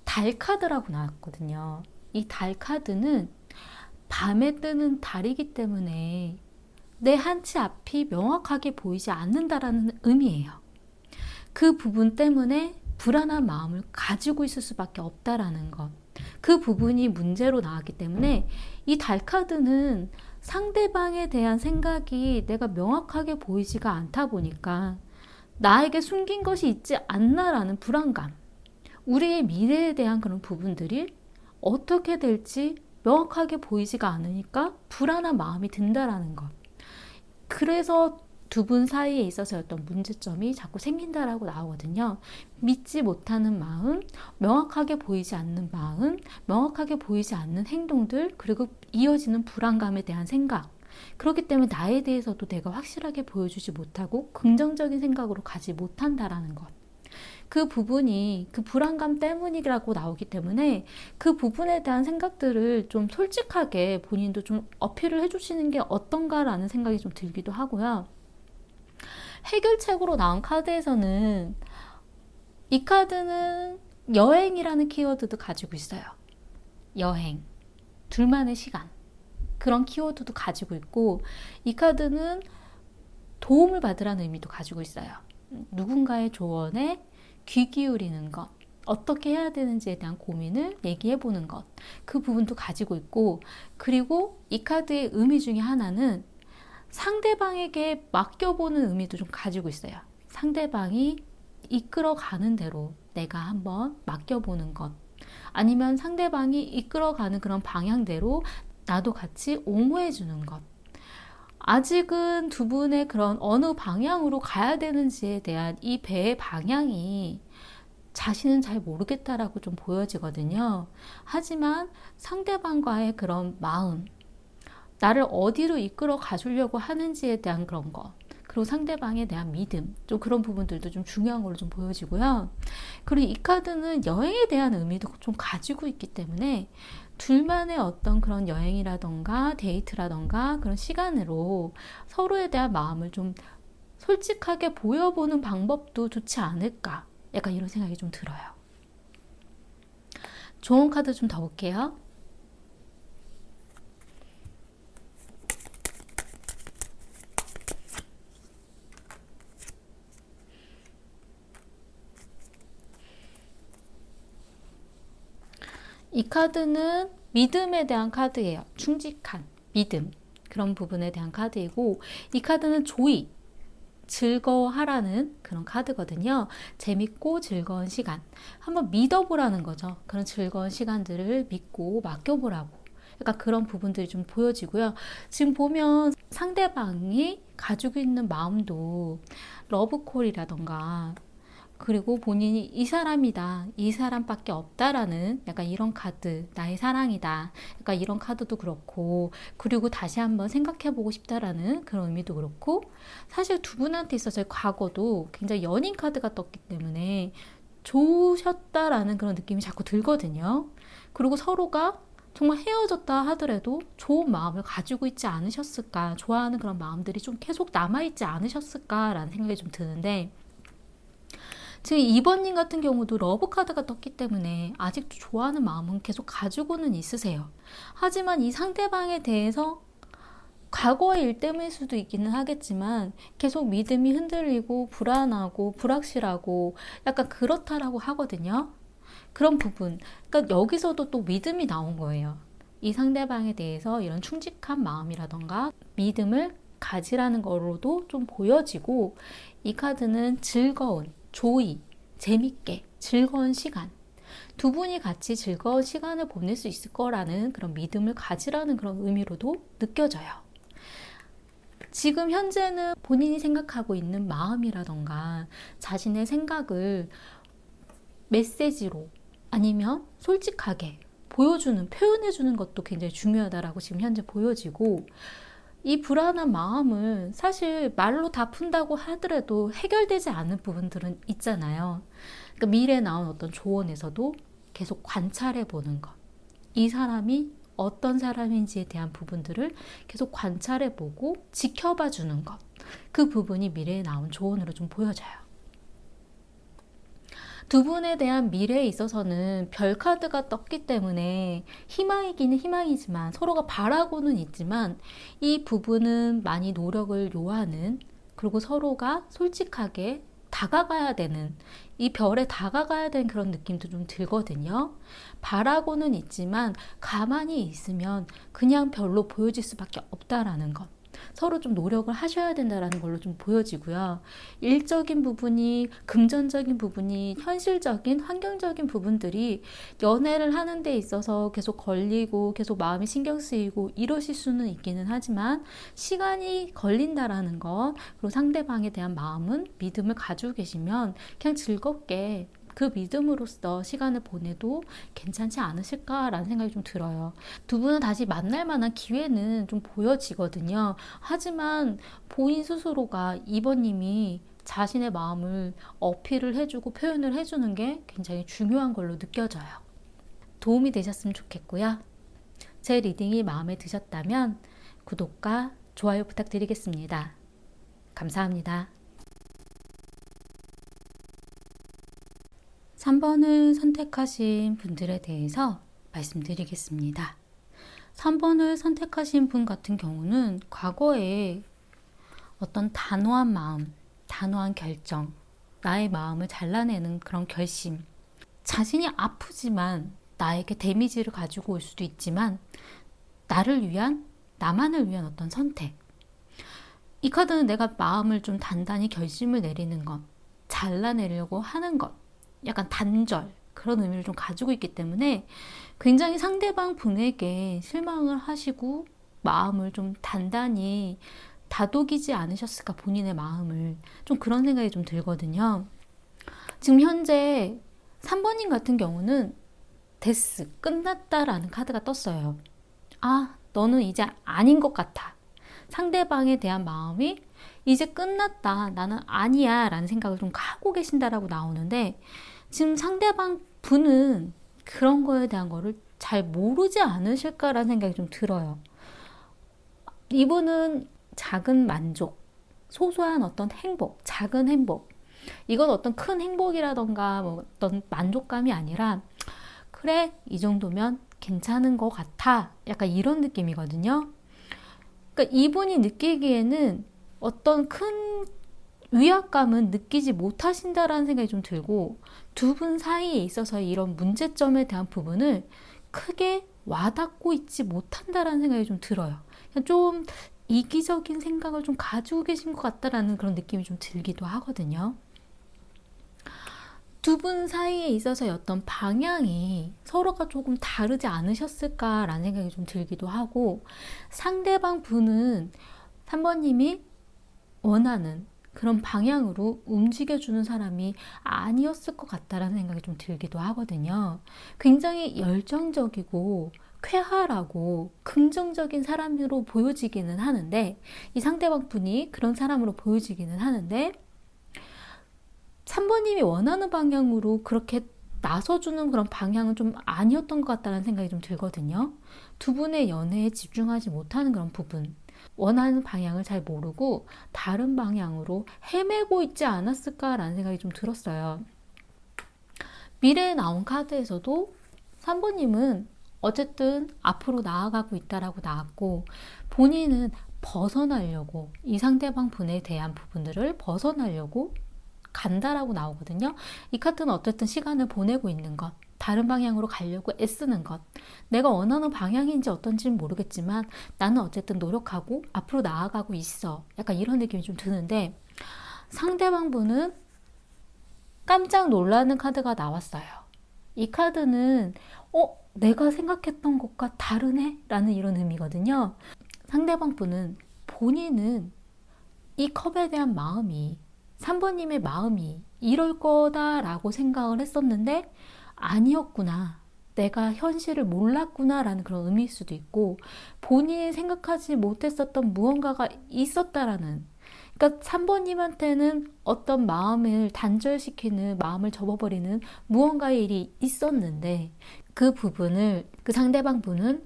Speaker 1: 달 카드라고 나왔거든요. 이 달 카드는 밤에 뜨는 달이기 때문에 내 한치 앞이 명확하게 보이지 않는다라는 의미예요. 그 부분 때문에 불안한 마음을 가지고 있을 수밖에 없다라는 것. 그 부분이 문제로 나왔기 때문에 이 달 카드는 상대방에 대한 생각이 내가 명확하게 보이지가 않다 보니까 나에게 숨긴 것이 있지 않나라는 불안감, 우리의 미래에 대한 그런 부분들이 어떻게 될지 명확하게 보이지가 않으니까 불안한 마음이 든다라는 것. 그래서 두 분 사이에 있어서 어떤 문제점이 자꾸 생긴다라고 나오거든요. 믿지 못하는 마음, 명확하게 보이지 않는 마음, 명확하게 보이지 않는 행동들, 그리고 이어지는 불안감에 대한 생각. 그렇기 때문에 나에 대해서도 내가 확실하게 보여주지 못하고 긍정적인 생각으로 가지 못한다라는 것. 그 부분이 그 불안감 때문이라고 나오기 때문에 그 부분에 대한 생각들을 좀 솔직하게 본인도 좀 어필을 해주시는 게 어떤가라는 생각이 좀 들기도 하고요. 해결책으로 나온 카드에서는 이 카드는 여행이라는 키워드도 가지고 있어요. 여행, 둘만의 시간, 그런 키워드도 가지고 있고, 이 카드는 도움을 받으라는 의미도 가지고 있어요. 누군가의 조언에 귀 기울이는 것, 어떻게 해야 되는지에 대한 고민을 얘기해 보는 것, 그 부분도 가지고 있고, 그리고 이 카드의 의미 중에 하나는 상대방에게 맡겨보는 의미도 좀 가지고 있어요. 상대방이 이끌어가는 대로 내가 한번 맡겨보는 것, 아니면 상대방이 이끌어가는 그런 방향대로 나도 같이 옹호해주는 것. 아직은 두 분의 그런 어느 방향으로 가야 되는지에 대한 이 배의 방향이 자신은 잘 모르겠다라고 좀 보여지거든요. 하지만 상대방과의 그런 마음, 나를 어디로 이끌어 가주려고 하는지에 대한 그런 것, 그리고 상대방에 대한 믿음, 좀 그런 부분들도 좀 중요한 걸로 좀 보여지고요. 그리고 이 카드는 여행에 대한 의미도 좀 가지고 있기 때문에 둘만의 어떤 그런 여행이라던가 데이트라던가 그런 시간으로 서로에 대한 마음을 좀 솔직하게 보여보는 방법도 좋지 않을까, 약간 이런 생각이 좀 들어요. 좋은 카드 좀 더 볼게요. 이 카드는 믿음에 대한 카드예요. 충직한 믿음, 그런 부분에 대한 카드이고, 이 카드는 조이, 즐거워하라는 그런 카드거든요. 재밌고 즐거운 시간, 한번 믿어보라는 거죠. 그런 즐거운 시간들을 믿고 맡겨보라고, 약간 그런 부분들이 좀 보여지고요. 지금 보면 상대방이 가지고 있는 마음도 러브콜이라던가, 그리고 본인이 이 사람이다, 이 사람밖에 없다라는 약간 이런 카드, 나의 사랑이다, 약간 이런 카드도 그렇고, 그리고 다시 한번 생각해보고 싶다라는 그런 의미도 그렇고, 사실 두 분한테 있어서의 과거도 굉장히 연인 카드가 떴기 때문에 좋으셨다라는 그런 느낌이 자꾸 들거든요. 그리고 서로가 정말 헤어졌다 하더라도 좋은 마음을 가지고 있지 않으셨을까, 좋아하는 그런 마음들이 좀 계속 남아있지 않으셨을까라는 생각이 좀 드는데, 지금 2번님 같은 경우도 러브 카드가 떴기 때문에 아직도 좋아하는 마음은 계속 가지고는 있으세요. 하지만 이 상대방에 대해서 과거의 일 때문일 수도 있기는 하겠지만 계속 믿음이 흔들리고 불안하고 불확실하고 약간 그렇다라고 하거든요. 그런 부분, 그러니까 여기서도 또 믿음이 나온 거예요. 이 상대방에 대해서 이런 충직한 마음이라던가 믿음을 가지라는 거로도 좀 보여지고, 이 카드는 즐거운, 조이, 재밌게, 즐거운 시간, 두 분이 같이 즐거운 시간을 보낼 수 있을 거라는 그런 믿음을 가지라는 그런 의미로도 느껴져요. 지금 현재는 본인이 생각하고 있는 마음이라던가 자신의 생각을 메시지로 아니면 솔직하게 보여주는, 표현해주는 것도 굉장히 중요하다라고 지금 현재 보여지고, 이 불안한 마음을 사실 말로 다 푼다고 하더라도 해결되지 않은 부분들은 있잖아요. 그러니까 미래에 나온 어떤 조언에서도 계속 관찰해 보는 것, 이 사람이 어떤 사람인지에 대한 부분들을 계속 관찰해 보고 지켜봐 주는 것, 그 부분이 미래에 나온 조언으로 좀 보여져요. 두 분에 대한 미래에 있어서는 별 카드가 떴기 때문에 희망이기는 희망이지만, 서로가 바라고는 있지만 이 부분은 많이 노력을 요하는, 그리고 서로가 솔직하게 다가가야 되는, 이 별에 다가가야 되는 그런 느낌도 좀 들거든요. 바라고는 있지만 가만히 있으면 그냥 별로 보여질 수밖에 없다라는 것, 서로 좀 노력을 하셔야 된다라는 걸로 좀 보여지고요. 일적인 부분이, 금전적인 부분이, 현실적인, 환경적인 부분들이 연애를 하는 데 있어서 계속 걸리고 계속 마음이 신경 쓰이고 이러실 수는 있기는 하지만, 시간이 걸린다라는 것, 그리고 상대방에 대한 마음은, 믿음을 가지고 계시면 그냥 즐겁게 그 믿음으로써 시간을 보내도 괜찮지 않으실까라는 생각이 좀 들어요. 두 분은 다시 만날 만한 기회는 좀 보여지거든요. 하지만 본인 스스로가, 2번님이 자신의 마음을 어필을 해주고 표현을 해주는 게 굉장히 중요한 걸로 느껴져요. 도움이 되셨으면 좋겠고요. 제 리딩이 마음에 드셨다면 구독과 좋아요 부탁드리겠습니다. 감사합니다. 3번을 선택하신 분들에 대해서 말씀드리겠습니다. 3번을 선택하신 분 같은 경우는 과거에 어떤 단호한 마음, 단호한 결정, 나의 마음을 잘라내는 그런 결심, 자신이 아프지만 나에게 데미지를 가지고 올 수도 있지만 나를 위한, 나만을 위한 어떤 선택, 이 카드는 내가 마음을 좀 단단히 결심을 내리는 것, 잘라내려고 하는 것, 약간 단절, 그런 의미를 좀 가지고 있기 때문에 굉장히 상대방 분에게 실망을 하시고 마음을 좀 단단히 다독이지 않으셨을까, 본인의 마음을. 좀 그런 생각이 좀 들거든요. 지금 현재 3번님 같은 경우는 데스, 끝났다라는 카드가 떴어요. 아, 너는 이제 아닌 것 같아. 상대방에 대한 마음이 이제 끝났다. 나는 아니야. 라는 생각을 좀 하고 계신다라고 나오는데, 지금 상대방 분은 그런 거에 대한 거를 잘 모르지 않으실까라는 생각이 좀 들어요. 이분은 작은 만족, 소소한 어떤 행복, 작은 행복, 이건 어떤 큰 행복이라던가 뭐 어떤 만족감이 아니라, 그래, 이 정도면 괜찮은 것 같아. 약간 이런 느낌이거든요. 그러니까 이분이 느끼기에는 어떤 큰 위압감은 느끼지 못하신다라는 생각이 좀 들고, 두 분 사이에 있어서 이런 문제점에 대한 부분을 크게 와닿고 있지 못한다라는 생각이 좀 들어요. 그냥 좀 이기적인 생각을 좀 가지고 계신 것 같다라는 그런 느낌이 좀 들기도 하거든요. 두 분 사이에 있어서의 어떤 방향이 서로가 조금 다르지 않으셨을까라는 생각이 좀 들기도 하고, 상대방 분은 3번님이 원하는 그런 방향으로 움직여주는 사람이 아니었을 것 같다라는 생각이 좀 들기도 하거든요. 굉장히 열정적이고 쾌활하고 긍정적인 사람으로 보여지기는 하는데, 이 상대방 분이 그런 사람으로 보여지기는 하는데, 3번님이 원하는 방향으로 그렇게 나서주는 그런 방향은 좀 아니었던 것 같다는 생각이 좀 들거든요. 두 분의 연애에 집중하지 못하는 그런 부분, 원하는 방향을 잘 모르고 다른 방향으로 헤매고 있지 않았을까라는 생각이 좀 들었어요. 미래에 나온 카드에서도 3번님은 어쨌든 앞으로 나아가고 있다라고 나왔고, 본인은 벗어나려고, 이 상대방 분에 대한 부분들을 벗어나려고 간다라고 나오거든요. 이 카드는 어쨌든 시간을 보내고 있는 것, 다른 방향으로 가려고 애쓰는 것, 내가 원하는 방향인지 어떤지는 모르겠지만 나는 어쨌든 노력하고 앞으로 나아가고 있어. 약간 이런 느낌이 좀 드는데, 상대방 분은 깜짝 놀라는 카드가 나왔어요. 이 카드는 내가 생각했던 것과 다르네? 라는 이런 의미거든요. 상대방 분은 본인은 이 컵에 대한 마음이, 3번님의 마음이 이럴 거다라고 생각을 했었는데 아니었구나. 내가 현실을 몰랐구나 라는 그런 의미일 수도 있고, 본인이 생각하지 못했었던 무언가가 있었다라는, 그러니까 3번님한테는 어떤 마음을 단절시키는, 마음을 접어버리는 무언가의 일이 있었는데, 그 부분을 그 상대방 분은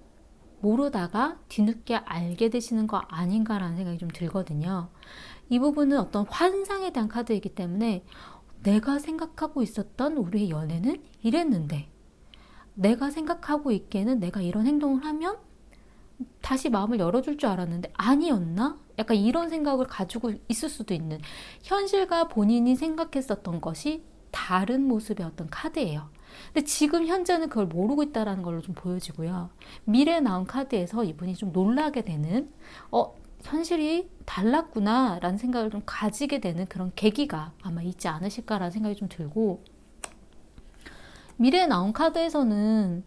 Speaker 1: 모르다가 뒤늦게 알게 되시는 거 아닌가라는 생각이 좀 들거든요. 이 부분은 어떤 환상에 대한 카드이기 때문에, 내가 생각하고 있었던 우리의 연애는 이랬는데, 내가 생각하고 있기에는 내가 이런 행동을 하면 다시 마음을 열어줄 줄 알았는데 아니었나? 약간 이런 생각을 가지고 있을 수도 있는, 현실과 본인이 생각했었던 것이 다른 모습의 어떤 카드예요. 근데 지금 현재는 그걸 모르고 있다는 걸로 좀 보여지고요. 미래에 나온 카드에서 이분이 좀 놀라게 되는, 현실이 달랐구나 라는 생각을 좀 가지게 되는 그런 계기가 아마 있지 않으실까라는 생각이 좀 들고, 미래에 나온 카드에서는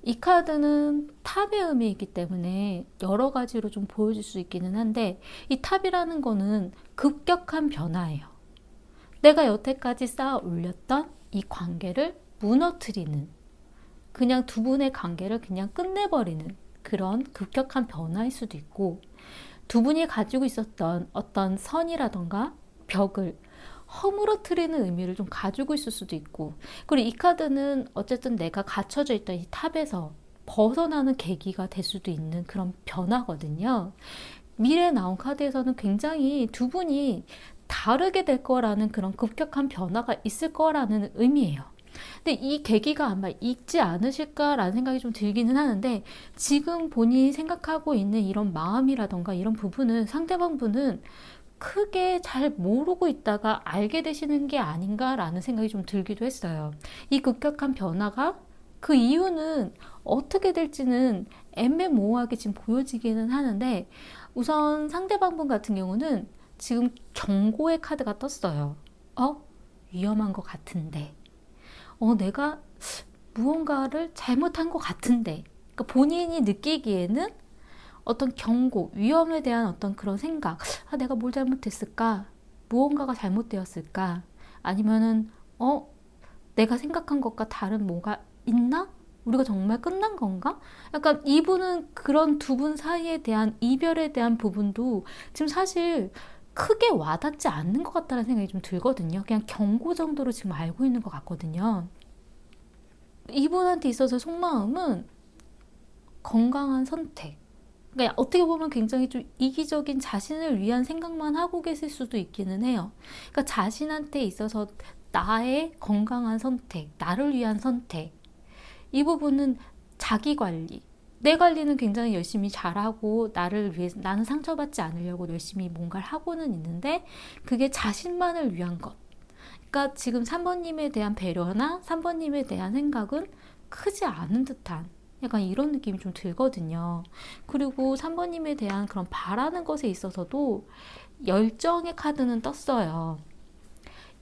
Speaker 1: 이 카드는 탑의 의미이기 때문에 여러 가지로 좀 보여질 수 있기는 한데, 이 탑이라는 거는 급격한 변화예요. 내가 여태까지 쌓아 올렸던 이 관계를 무너뜨리는, 그냥 두 분의 관계를 그냥 끝내버리는 그런 급격한 변화일 수도 있고, 두 분이 가지고 있었던 어떤 선이라던가 벽을 허물어뜨리는 의미를 좀 가지고 있을 수도 있고, 그리고 이 카드는 어쨌든 내가 갇혀져 있던 이 탑에서 벗어나는 계기가 될 수도 있는 그런 변화거든요. 미래에 나온 카드에서는 굉장히 두 분이 다르게 될 거라는 그런 급격한 변화가 있을 거라는 의미예요. 근데 이 계기가 아마 있지 않으실까라는 생각이 좀 들기는 하는데, 지금 본인이 생각하고 있는 이런 마음이라던가 이런 부분은 상대방 분은 크게 잘 모르고 있다가 알게 되시는 게 아닌가라는 생각이 좀 들기도 했어요. 이 급격한 변화가, 그 이유는 어떻게 될지는 애매모호하게 지금 보여지기는 하는데, 우선 상대방 분 같은 경우는 지금 경고의 카드가 떴어요. 위험한 것 같은데. 내가 무언가를 잘못한 것 같은데. 그러니까 본인이 느끼기에는 어떤 경고, 위험에 대한 어떤 그런 생각, 내가 뭘 잘못했을까? 무언가가 잘못되었을까? 아니면은, 내가 생각한 것과 다른 뭐가 있나? 우리가 정말 끝난 건가? 약간 이분은 그런 두 분 사이에 대한 이별에 대한 부분도 지금 사실 크게 와닿지 않는 것 같다는 생각이 좀 들거든요. 그냥 경고 정도로 지금 알고 있는 것 같거든요. 이분한테 있어서 속마음은 건강한 선택. 그러니까 어떻게 보면 굉장히 좀 이기적인 자신을 위한 생각만 하고 계실 수도 있기는 해요. 그러니까 자신한테 있어서 나의 건강한 선택, 나를 위한 선택. 이 부분은 자기 관리. 내 관리는 굉장히 열심히 잘하고 나를 위해서 나는 상처받지 않으려고 열심히 뭔가를 하고는 있는데 그게 자신만을 위한 것. 그러니까 지금 3번님에 대한 배려나 3번님에 대한 생각은 크지 않은 듯한 약간 이런 느낌이 좀 들거든요. 그리고 3번님에 대한 그런 바라는 것에 있어서도 열정의 카드는 떴어요.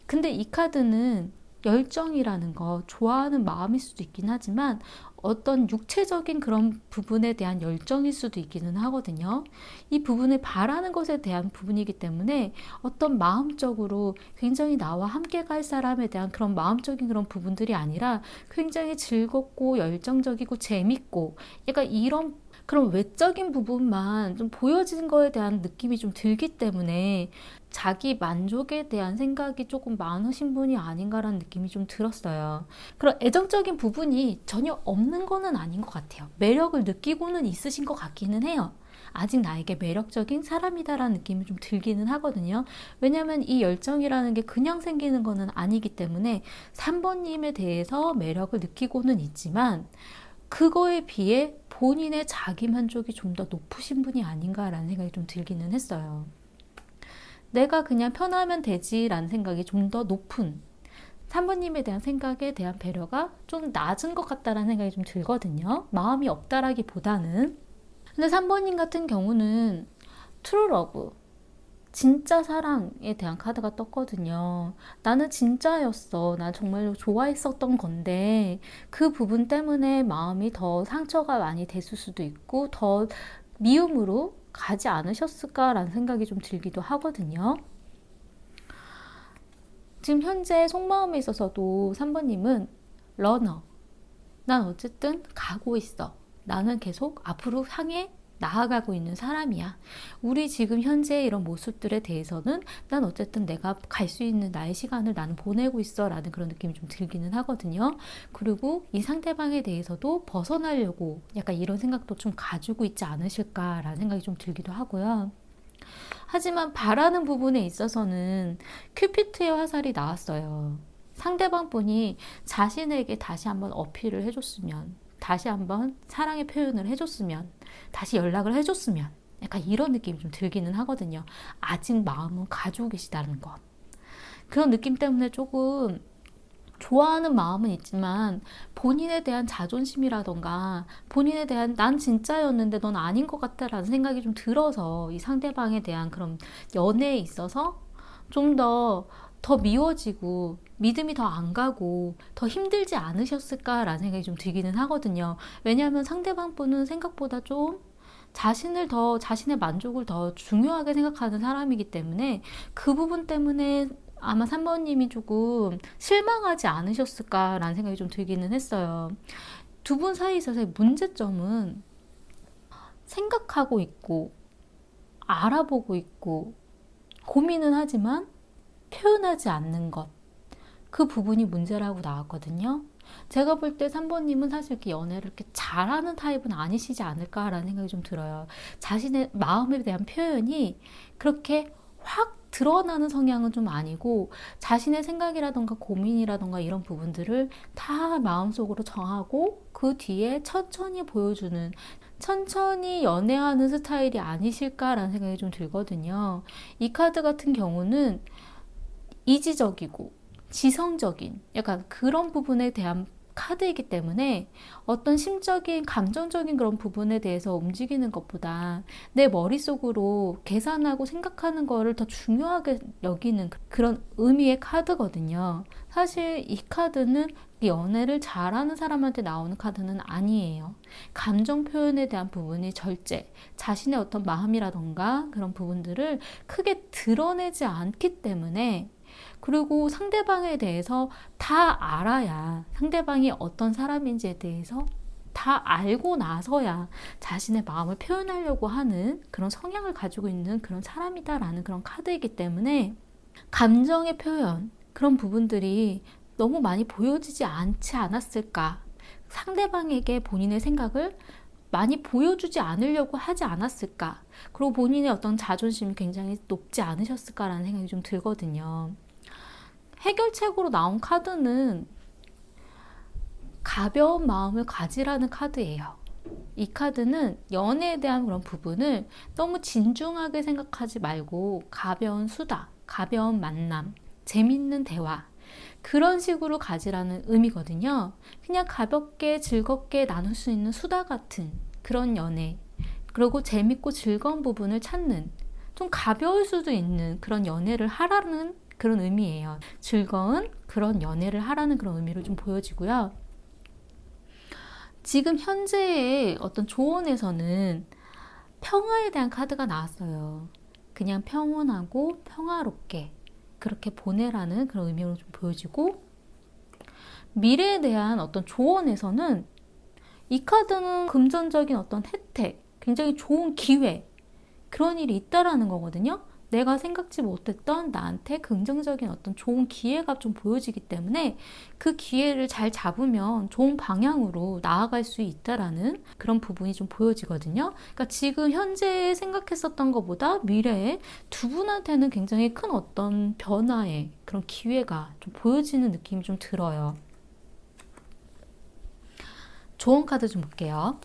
Speaker 1: 근데 이 카드는 열정이라는 거, 좋아하는 마음일 수도 있긴 하지만 어떤 육체적인 그런 부분에 대한 열정일 수도 있기는 하거든요. 이 부분을 바라는 것에 대한 부분이기 때문에 어떤 마음적으로 굉장히 나와 함께 갈 사람에 대한 그런 마음적인 그런 부분들이 아니라 굉장히 즐겁고 열정적이고 재밌고 약간 이런 그런 외적인 부분만 좀 보여진 거에 대한 느낌이 좀 들기 때문에 자기 만족에 대한 생각이 조금 많으신 분이 아닌가라는 느낌이 좀 들었어요. 그런 애정적인 부분이 전혀 없는 거는 아닌 것 같아요. 매력을 느끼고는 있으신 것 같기는 해요. 아직 나에게 매력적인 사람이다라는 느낌이 좀 들기는 하거든요. 왜냐하면 이 열정이라는 게 그냥 생기는 거는 아니기 때문에 3번님에 대해서 매력을 느끼고는 있지만 그거에 비해 본인의 자기 만족이 좀 더 높으신 분이 아닌가라는 생각이 좀 들기는 했어요. 내가 그냥 편하면 되지라는 생각이 좀 더 높은 3번님에 대한 생각에 대한 배려가 좀 낮은 것 같다라는 생각이 좀 들거든요. 마음이 없다라기보다는. 근데 3번님 같은 경우는 트루러브, 진짜 사랑에 대한 카드가 떴거든요. 나는 진짜였어. 난 정말로 좋아했었던 건데 그 부분 때문에 마음이 더 상처가 많이 됐을 수도 있고 더 미움으로 가지 않으셨을까라는 생각이 좀 들기도 하거든요. 지금 현재 속마음에 있어서도 3번님은 러너. 난 어쨌든 가고 있어. 나는 계속 앞으로 향해 나아가고 있는 사람이야. 우리 지금 현재 이런 모습들에 대해서는 난 어쨌든 내가 갈 수 있는 나의 시간을 나는 보내고 있어 라는 그런 느낌이 좀 들기는 하거든요. 그리고 이 상대방에 대해서도 벗어나려고 약간 이런 생각도 좀 가지고 있지 않으실까라는 생각이 좀 들기도 하고요. 하지만 바라는 부분에 있어서는 큐피트의 화살이 나왔어요. 상대방 분이 자신에게 다시 한번 어필을 해줬으면, 다시 한번 사랑의 표현을 해줬으면, 다시 연락을 해줬으면, 약간 이런 느낌이 좀 들기는 하거든요. 아직 마음은 가지고 계시다는 것. 그런 느낌 때문에 조금 좋아하는 마음은 있지만 본인에 대한 자존심이라던가 본인에 대한 난 진짜였는데 넌 아닌 것 같다라는 생각이 좀 들어서 이 상대방에 대한 그런 연애에 있어서 좀 더 미워지고 믿음이 더 안 가고 더 힘들지 않으셨을까라는 생각이 좀 들기는 하거든요. 왜냐하면 상대방 분은 생각보다 좀 자신의 만족을 더 중요하게 생각하는 사람이기 때문에 그 부분 때문에 아마 3번님이 조금 실망하지 않으셨을까라는 생각이 좀 들기는 했어요. 두 분 사이에 있어서의 문제점은 생각하고 있고 알아보고 있고 고민은 하지만 표현하지 않는 것. 그 부분이 문제라고 나왔거든요. 제가 볼 때 3번님은 사실 이렇게 연애를 이렇게 잘하는 타입은 아니시지 않을까라는 생각이 좀 들어요. 자신의 마음에 대한 표현이 그렇게 확 드러나는 성향은 좀 아니고 자신의 생각이라던가 고민이라던가 이런 부분들을 다 마음속으로 정하고 그 뒤에 천천히 보여주는 천천히 연애하는 스타일이 아니실까라는 생각이 좀 들거든요. 이 카드 같은 경우는 이지적이고 지성적인 약간 그런 부분에 대한 카드이기 때문에 어떤 심적인 감정적인 그런 부분에 대해서 움직이는 것보다 내 머릿속으로 계산하고 생각하는 거를 더 중요하게 여기는 그런 의미의 카드거든요. 사실 이 카드는 연애를 잘하는 사람한테 나오는 카드는 아니에요. 감정 표현에 대한 부분이 절제, 자신의 어떤 마음이라던가 그런 부분들을 크게 드러내지 않기 때문에 그리고 상대방에 대해서 다 알아야, 상대방이 어떤 사람인지에 대해서 다 알고 나서야 자신의 마음을 표현하려고 하는 그런 성향을 가지고 있는 그런 사람이다라는 그런 카드이기 때문에 감정의 표현, 그런 부분들이 너무 많이 보여지지 않지 않았을까? 상대방에게 본인의 생각을 많이 보여주지 않으려고 하지 않았을까? 그리고 본인의 어떤 자존심이 굉장히 높지 않으셨을까라는 생각이 좀 들거든요. 해결책으로 나온 카드는 가벼운 마음을 가지라는 카드예요. 이 카드는 연애에 대한 그런 부분을 너무 진중하게 생각하지 말고 가벼운 수다, 가벼운 만남, 재밌는 대화, 그런 식으로 가지라는 의미거든요. 그냥 가볍게 즐겁게 나눌 수 있는 수다 같은 그런 연애, 그리고 재밌고 즐거운 부분을 찾는, 좀 가벼울 수도 있는 그런 연애를 하라는 그런 의미예요. 즐거운 그런 연애를 하라는 그런 의미로 좀 보여지고요. 지금 현재의 어떤 조언에서는 평화에 대한 카드가 나왔어요. 그냥 평온하고 평화롭게 그렇게 보내라는 그런 의미로 좀 보여지고, 미래에 대한 어떤 조언에서는 이 카드는 금전적인 어떤 혜택, 굉장히 좋은 기회, 그런 일이 있다라는 거거든요. 내가 생각지 못했던 나한테 긍정적인 어떤 좋은 기회가 좀 보여지기 때문에 그 기회를 잘 잡으면 좋은 방향으로 나아갈 수 있다라는 그런 부분이 좀 보여지거든요. 그러니까 지금 현재 생각했었던 것보다 미래에 두 분한테는 굉장히 큰 어떤 변화의 그런 기회가 좀 보여지는 느낌이 좀 들어요. 조언 카드 좀 볼게요.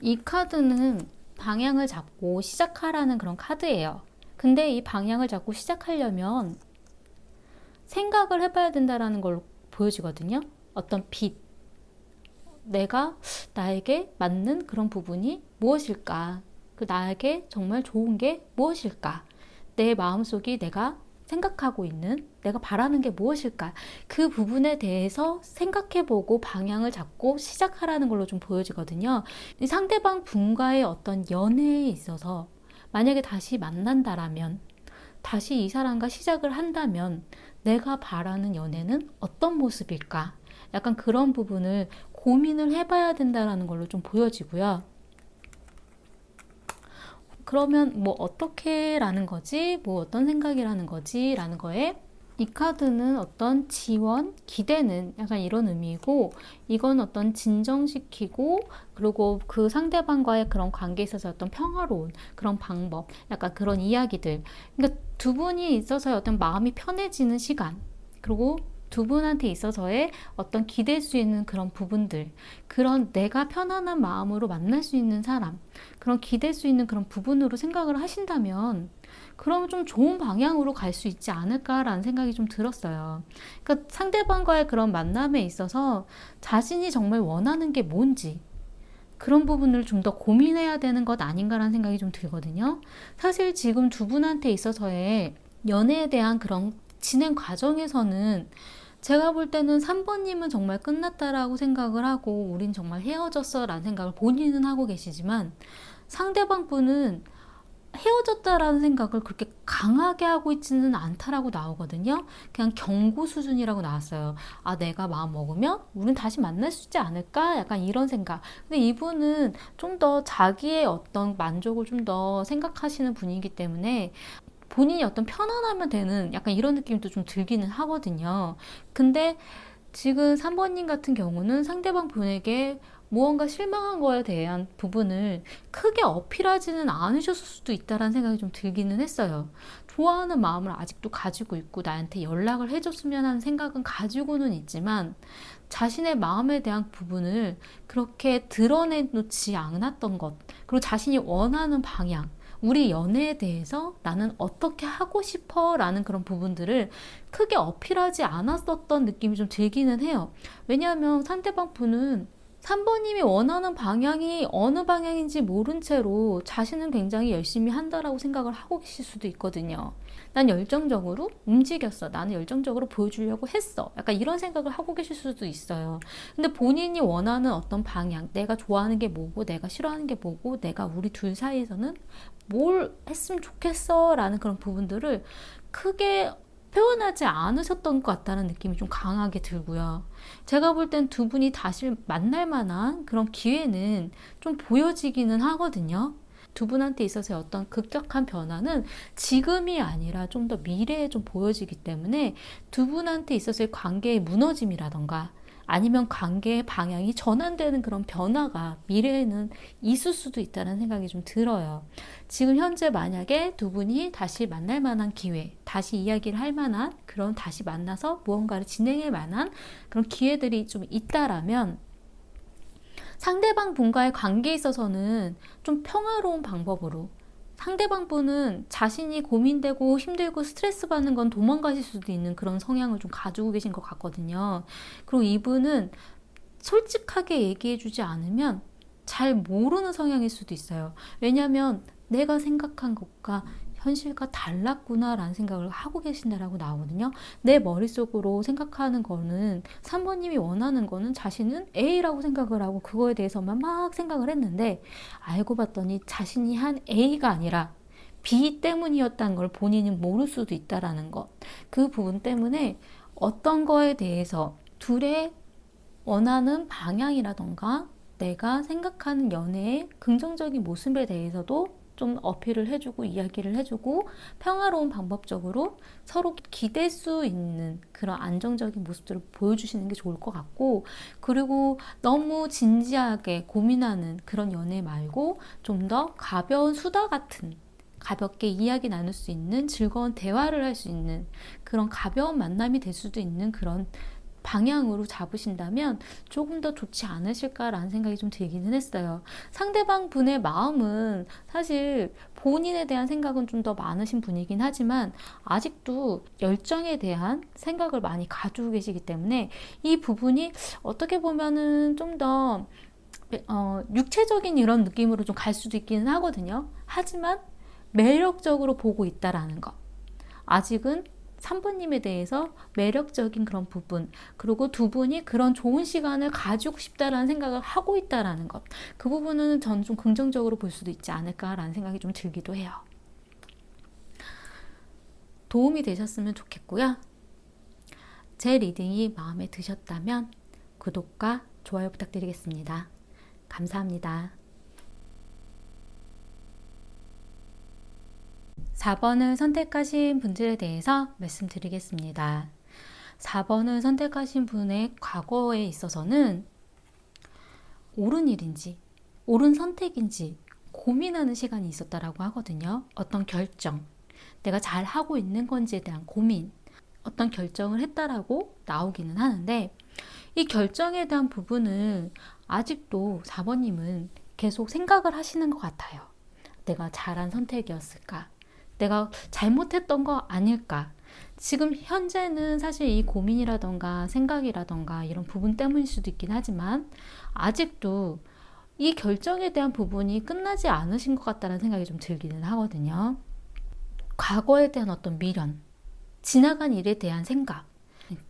Speaker 1: 이 카드는 방향을 잡고 시작하라는 그런 카드예요. 근데 이 방향을 잡고 시작하려면 생각을 해봐야 된다는 걸 보여지거든요. 어떤 빛, 내가 나에게 맞는 그런 부분이 무엇일까? 그 나에게 정말 좋은 게 무엇일까? 내 마음속이 내가 생각하고 있는, 내가 바라는 게 무엇일까? 그 부분에 대해서 생각해보고 방향을 잡고 시작하라는 걸로 좀 보여지거든요. 이 상대방 분과의 어떤 연애에 있어서 만약에 다시 만난다라면, 다시 이 사람과 시작을 한다면 내가 바라는 연애는 어떤 모습일까? 약간 그런 부분을 고민을 해봐야 된다는 걸로 좀 보여지고요. 그러면 뭐 어떻게 라는 거지? 뭐 어떤 생각이라는 거지? 라는 거에 이 카드는 어떤 지원, 기대는 약간 이런 의미이고, 이건 어떤 진정시키고, 그리고 그 상대방과의 그런 관계에 있어서 어떤 평화로운 그런 방법, 약간 그런 이야기들. 그러니까 두 분이 있어서 어떤 마음이 편해지는 시간, 그리고 두 분한테 있어서의 어떤 기댈 수 있는 그런 부분들, 그런 내가 편안한 마음으로 만날 수 있는 사람, 그런 기댈 수 있는 그런 부분으로 생각을 하신다면 그러면 좀 좋은 방향으로 갈 수 있지 않을까라는 생각이 좀 들었어요. 그러니까 상대방과의 그런 만남에 있어서 자신이 정말 원하는 게 뭔지, 그런 부분을 좀 더 고민해야 되는 것 아닌가라는 생각이 좀 들거든요. 사실 지금 두 분한테 있어서의 연애에 대한 그런 진행 과정에서는 제가 볼 때는 3번님은 정말 끝났다라고 생각을 하고 우린 정말 헤어졌어 라는 생각을 본인은 하고 계시지만, 상대방 분은 헤어졌다라는 생각을 그렇게 강하게 하고 있지는 않다라고 나오거든요. 그냥 경고 수준이라고 나왔어요. 아, 내가 마음 먹으면 우린 다시 만날 수 있지 않을까? 약간 이런 생각. 근데 이분은 좀 더 자기의 어떤 만족을 좀 더 생각하시는 분이기 때문에 본인이 어떤 편안하면 되는 약간 이런 느낌도 좀 들기는 하거든요. 근데 지금 3번님 같은 경우는 상대방 분에게 무언가 실망한 거에 대한 부분을 크게 어필하지는 않으셨을 수도 있다는 생각이 좀 들기는 했어요. 좋아하는 마음을 아직도 가지고 있고 나한테 연락을 해줬으면 하는 생각은 가지고는 있지만 자신의 마음에 대한 부분을 그렇게 드러내놓지 않았던 것, 그리고 자신이 원하는 방향, 우리 연애에 대해서 나는 어떻게 하고 싶어 라는 그런 부분들을 크게 어필하지 않았었던 느낌이 좀 들기는 해요. 왜냐하면 상대방 분은 3번님이 원하는 방향이 어느 방향인지 모른 채로 자신은 굉장히 열심히 한다라고 생각을 하고 계실 수도 있거든요. 난 열정적으로 움직였어. 나는 열정적으로 보여주려고 했어. 약간 이런 생각을 하고 계실 수도 있어요. 근데 본인이 원하는 어떤 방향, 내가 좋아하는 게 뭐고, 내가 싫어하는 게 뭐고, 내가 우리 둘 사이에서는 뭘 했으면 좋겠어 라는 그런 부분들을 크게 표현하지 않으셨던 것 같다는 느낌이 좀 강하게 들고요. 제가 볼 땐 두 분이 다시 만날 만한 그런 기회는 좀 보여지기는 하거든요. 두 분한테 있어서의 어떤 급격한 변화는 지금이 아니라 좀 더 미래에 좀 보여지기 때문에 두 분한테 있어서의 관계의 무너짐이라던가 아니면 관계의 방향이 전환되는 그런 변화가 미래에는 있을 수도 있다는 생각이 좀 들어요. 지금 현재 만약에 두 분이 다시 만날 만한 기회, 다시 이야기를 할 만한 그런 다시 만나서 무언가를 진행할 만한 그런 기회들이 좀 있다라면 상대방 분과의 관계에 있어서는 좀 평화로운 방법으로 상대방 분은 자신이 고민되고 힘들고 스트레스 받는 건 도망가실 수도 있는 그런 성향을 좀 가지고 계신 것 같거든요. 그리고 이분은 솔직하게 얘기해 주지 않으면 잘 모르는 성향일 수도 있어요. 왜냐하면 내가 생각한 것과 현실과 달랐구나라는 생각을 하고 계신다라고 나오거든요. 내 머릿속으로 생각하는 거는 3번님이 원하는 거는 자신은 A라고 생각을 하고 그거에 대해서만 막 생각을 했는데 알고 봤더니 자신이 한 A가 아니라 B 때문이었다는 걸 본인은 모를 수도 있다라는 것. 그 부분 때문에 어떤 거에 대해서 둘의 원하는 방향이라던가 내가 생각하는 연애의 긍정적인 모습에 대해서도 좀 어필을 해주고 이야기를 해주고 평화로운 방법적으로 서로 기댈 수 있는 그런 안정적인 모습들을 보여주시는 게 좋을 것 같고, 그리고 너무 진지하게 고민하는 그런 연애 말고 좀 더 가벼운 수다 같은 가볍게 이야기 나눌 수 있는 즐거운 대화를 할 수 있는 그런 가벼운 만남이 될 수도 있는 그런 방향으로 잡으신다면 조금 더 좋지 않으실까라는 생각이 좀 들기는 했어요. 상대방 분의 마음은 사실 본인에 대한 생각은 좀 더 많으신 분이긴 하지만 아직도 열정에 대한 생각을 많이 가지고 계시기 때문에 이 부분이 어떻게 보면은 좀 더 육체적인 이런 느낌으로 좀 갈 수도 있기는 하거든요. 하지만 매력적으로 보고 있다라는 것. 아직은 3번님에 대해서 매력적인 그런 부분, 그리고 두 분이 그런 좋은 시간을 가지고 싶다라는 생각을 하고 있다라는 것. 그 부분은 저는 좀 긍정적으로 볼 수도 있지 않을까라는 생각이 좀 들기도 해요. 도움이 되셨으면 좋겠고요. 제 리딩이 마음에 드셨다면 구독과 좋아요 부탁드리겠습니다. 감사합니다. 4번을 선택하신 분들에 대해서 말씀드리겠습니다. 4번을 선택하신 분의 과거에 있어서는 옳은 일인지 옳은 선택인지 고민하는 시간이 있었다라고 하거든요. 어떤 결정, 내가 잘 하고 있는 건지에 대한 고민, 어떤 결정을 했다라고 나오기는 하는데 이 결정에 대한 부분은 아직도 4번님은 계속 생각을 하시는 것 같아요. 내가 잘한 선택이었을까? 내가 잘못했던 거 아닐까? 지금 현재는 사실 이 고민이라던가 생각이라던가 이런 부분 때문일 수도 있긴 하지만 아직도 이 결정에 대한 부분이 끝나지 않으신 것 같다는 생각이 좀 들기는 하거든요. 과거에 대한 어떤 미련, 지나간 일에 대한 생각,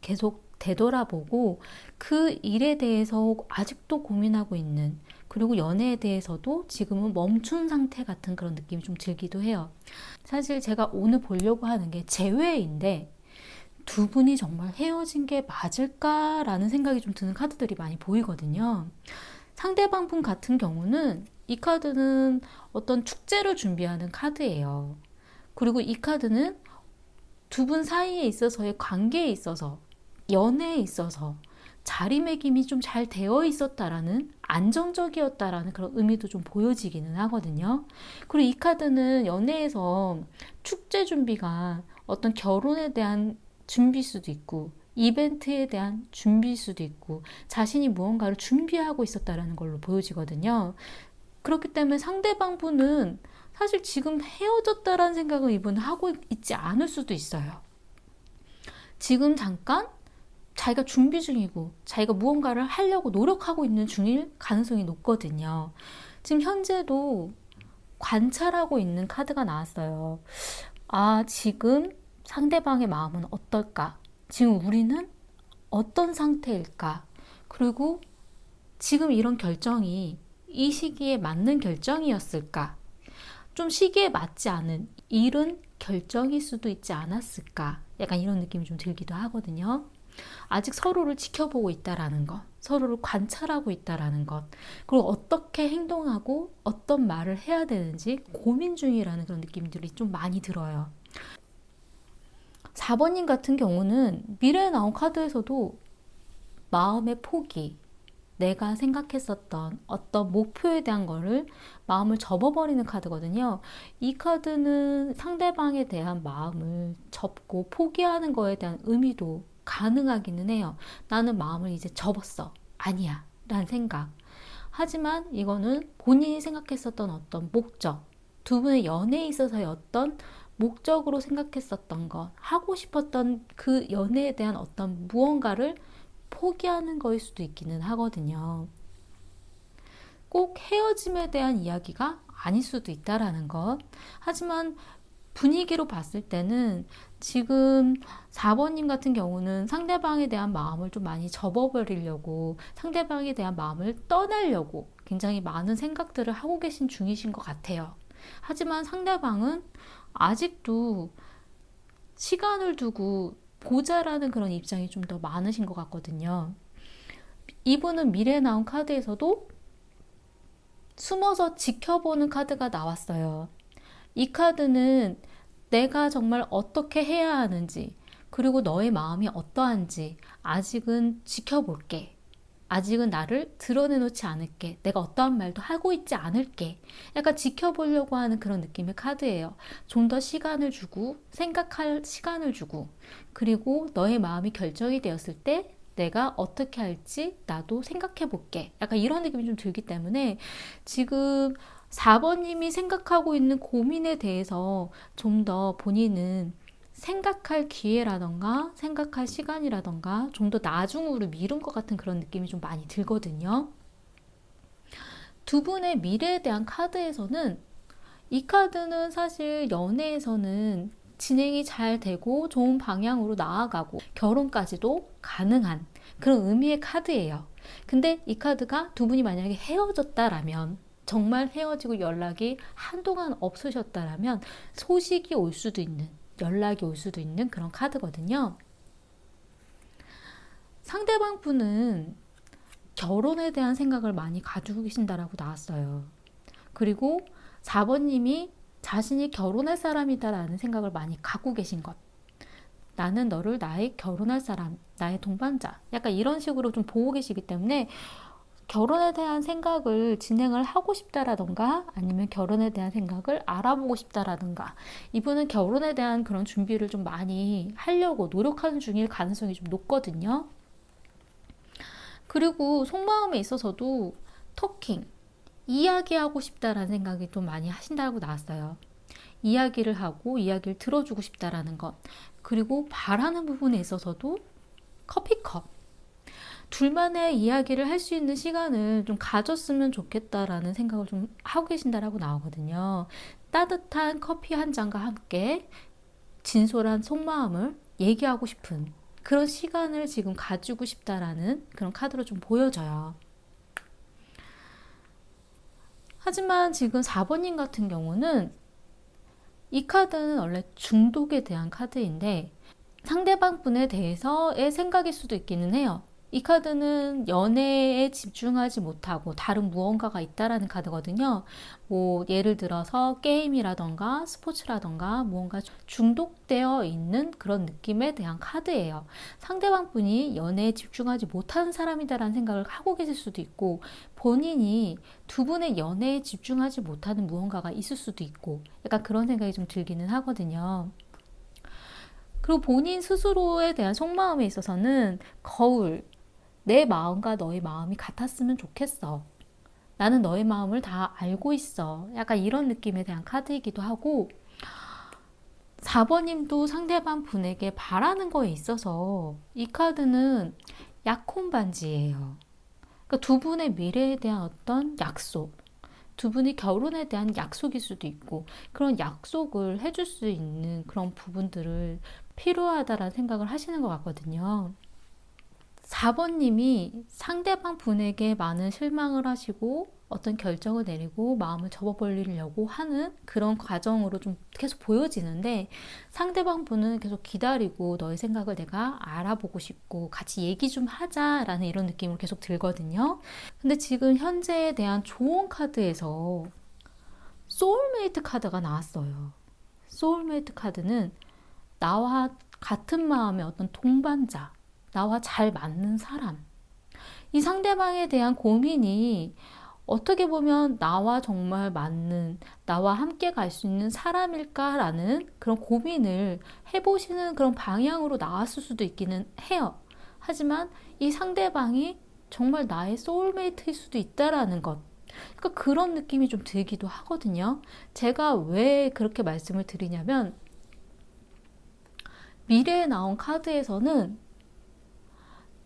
Speaker 1: 계속 되돌아보고 그 일에 대해서 아직도 고민하고 있는, 그리고 연애에 대해서도 지금은 멈춘 상태 같은 그런 느낌이 좀 들기도 해요. 사실 제가 오늘 보려고 하는 게 재회인데 두 분이 정말 헤어진 게 맞을까라는 생각이 좀 드는 카드들이 많이 보이거든요. 상대방 분 같은 경우는 이 카드는 어떤 축제를 준비하는 카드예요. 그리고 이 카드는 두 분 사이에 있어서의 관계에 있어서 연애에 있어서 자리매김이 좀 잘 되어 있었다라는 안정적이었다라는 그런 의미도 좀 보여지기는 하거든요. 그리고 이 카드는 연애에서 축제 준비가 어떤 결혼에 대한 준비일 수도 있고 이벤트에 대한 준비일 수도 있고 자신이 무언가를 준비하고 있었다라는 걸로 보여지거든요. 그렇기 때문에 상대방 분은 사실 지금 헤어졌다라는 생각을 이분은 하고 있지 않을 수도 있어요. 지금 잠깐 자기가 준비 중이고 자기가 무언가를 하려고 노력하고 있는 중일 가능성이 높거든요. 지금 현재도 관찰하고 있는 카드가 나왔어요. 아, 지금 상대방의 마음은 어떨까? 지금 우리는 어떤 상태일까? 그리고 지금 이런 결정이 이 시기에 맞는 결정이었을까? 좀 시기에 맞지 않은 이른 결정일 수도 있지 않았을까? 약간 이런 느낌이 좀 들기도 하거든요. 아직 서로를 지켜보고 있다라는 것, 서로를 관찰하고 있다라는 것, 그리고 어떻게 행동하고 어떤 말을 해야 되는지 고민 중이라는 그런 느낌들이 좀 많이 들어요. 4번님 같은 경우는 미래에 나온 카드에서도 마음의 포기, 내가 생각했었던 어떤 목표에 대한 거를 마음을 접어버리는 카드거든요. 이 카드는 상대방에 대한 마음을 접고 포기하는 거에 대한 의미도 가능하기는 해요. 나는 마음을 이제 접었어. 아니야. 라는 생각. 하지만 이거는 본인이 생각했었던 어떤 목적, 두 분의 연애에 있어서의 어떤 목적으로 생각했었던 것, 하고 싶었던 그 연애에 대한 어떤 무언가를 포기하는 거일 수도 있기는 하거든요. 꼭 헤어짐에 대한 이야기가 아닐 수도 있다라는 것. 하지만 분위기로 봤을 때는 지금 4번님 같은 경우는 상대방에 대한 마음을 좀 많이 접어버리려고, 상대방에 대한 마음을 떠나려고 굉장히 많은 생각들을 하고 계신 중이신 것 같아요. 하지만 상대방은 아직도 시간을 두고 보자라는 그런 입장이 좀 더 많으신 것 같거든요. 이분은 미래에 나온 카드에서도 숨어서 지켜보는 카드가 나왔어요. 이 카드는 내가 정말 어떻게 해야 하는지, 그리고 너의 마음이 어떠한지 아직은 지켜볼게. 아직은 나를 드러내놓지 않을게. 내가 어떠한 말도 하고 있지 않을게. 약간 지켜보려고 하는 그런 느낌의 카드예요. 좀 더 시간을 주고, 생각할 시간을 주고, 그리고 너의 마음이 결정이 되었을 때 내가 어떻게 할지 나도 생각해 볼게. 약간 이런 느낌이 좀 들기 때문에 지금 4번님이 생각하고 있는 고민에 대해서 좀 더 본인은 생각할 기회라던가 생각할 시간이라던가 좀 더 나중으로 미룬 것 같은 그런 느낌이 좀 많이 들거든요. 두 분의 미래에 대한 카드에서는 이 카드는 사실 연애에서는 진행이 잘 되고 좋은 방향으로 나아가고 결혼까지도 가능한 그런 의미의 카드예요. 근데 이 카드가 두 분이 만약에 헤어졌다라면, 정말 헤어지고 연락이 한동안 없으셨다라면 소식이 올 수도 있는, 연락이 올 수도 있는 그런 카드거든요. 상대방 분은 결혼에 대한 생각을 많이 가지고 계신다라고 나왔어요. 그리고 4번님이 자신이 결혼할 사람이다라는 생각을 많이 갖고 계신 것. 나는 너를 나의 결혼할 사람, 나의 동반자. 약간 이런 식으로 좀 보고 계시기 때문에 결혼에 대한 생각을 진행을 하고 싶다라던가 아니면 결혼에 대한 생각을 알아보고 싶다라던가, 이분은 결혼에 대한 그런 준비를 좀 많이 하려고 노력하는 중일 가능성이 좀 높거든요. 그리고 속마음에 있어서도 토킹, 이야기하고 싶다라는 생각이 좀 많이 하신다고 나왔어요. 이야기를 하고 이야기를 들어주고 싶다라는 것. 그리고 바라는 부분에 있어서도 커피컵. 둘만의 이야기를 할 수 있는 시간을 좀 가졌으면 좋겠다라는 생각을 좀 하고 계신다라고 나오거든요. 따뜻한 커피 한 잔과 함께 진솔한 속마음을 얘기하고 싶은 그런 시간을 지금 가지고 싶다라는 그런 카드로 좀 보여져요. 하지만 지금 4번님 같은 경우는 이 카드는 원래 중독에 대한 카드인데 상대방 분에 대해서의 생각일 수도 있기는 해요. 이 카드는 연애에 집중하지 못하고 다른 무언가가 있다라는 카드거든요. 뭐 예를 들어서 게임이라던가 스포츠라던가 무언가 중독되어 있는 그런 느낌에 대한 카드예요. 상대방 분이 연애에 집중하지 못하는 사람이다라는 생각을 하고 계실 수도 있고, 본인이 두 분의 연애에 집중하지 못하는 무언가가 있을 수도 있고, 약간 그런 생각이 좀 들기는 하거든요. 그리고 본인 스스로에 대한 속마음에 있어서는 거울, 내 마음과 너의 마음이 같았으면 좋겠어. 나는 너의 마음을 다 알고 있어. 약간 이런 느낌에 대한 카드이기도 하고, 4번님도 상대방 분에게 바라는 거에 있어서 이 카드는 약혼 반지예요. 그러니까 두 분의 미래에 대한 어떤 약속, 두 분이 결혼에 대한 약속일 수도 있고 그런 약속을 해줄 수 있는 그런 부분들을 필요하다라는 생각을 하시는 것 같거든요. 4번님이 상대방 분에게 많은 실망을 하시고 어떤 결정을 내리고 마음을 접어버리려고 하는 그런 과정으로 좀 계속 보여지는데 상대방 분은 계속 기다리고 너의 생각을 내가 알아보고 싶고 같이 얘기 좀 하자라는 이런 느낌으로 계속 들거든요. 근데 지금 현재에 대한 조언 카드에서 소울메이트 카드가 나왔어요. 소울메이트 카드는 나와 같은 마음의 어떤 동반자, 나와 잘 맞는 사람. 이 상대방에 대한 고민이 어떻게 보면 나와 정말 맞는, 나와 함께 갈 수 있는 사람일까라는 그런 고민을 해보시는 그런 방향으로 나왔을 수도 있기는 해요. 하지만 이 상대방이 정말 나의 소울메이트일 수도 있다라는 것. 그러니까 그런 느낌이 좀 들기도 하거든요. 제가 왜 그렇게 말씀을 드리냐면, 미래에 나온 카드에서는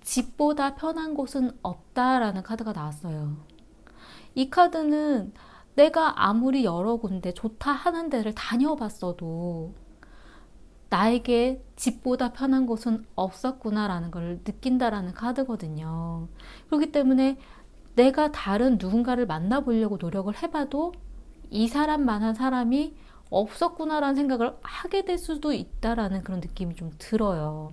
Speaker 1: 집보다 편한 곳은 없다라는 카드가 나왔어요. 이 카드는 내가 아무리 여러 군데 좋다 하는 데를 다녀봤어도 나에게 집보다 편한 곳은 없었구나라는 걸 느낀다라는 카드거든요. 그렇기 때문에 내가 다른 누군가를 만나보려고 노력을 해봐도 이 사람만한 사람이 없었구나라는 생각을 하게 될 수도 있다라는 그런 느낌이 좀 들어요.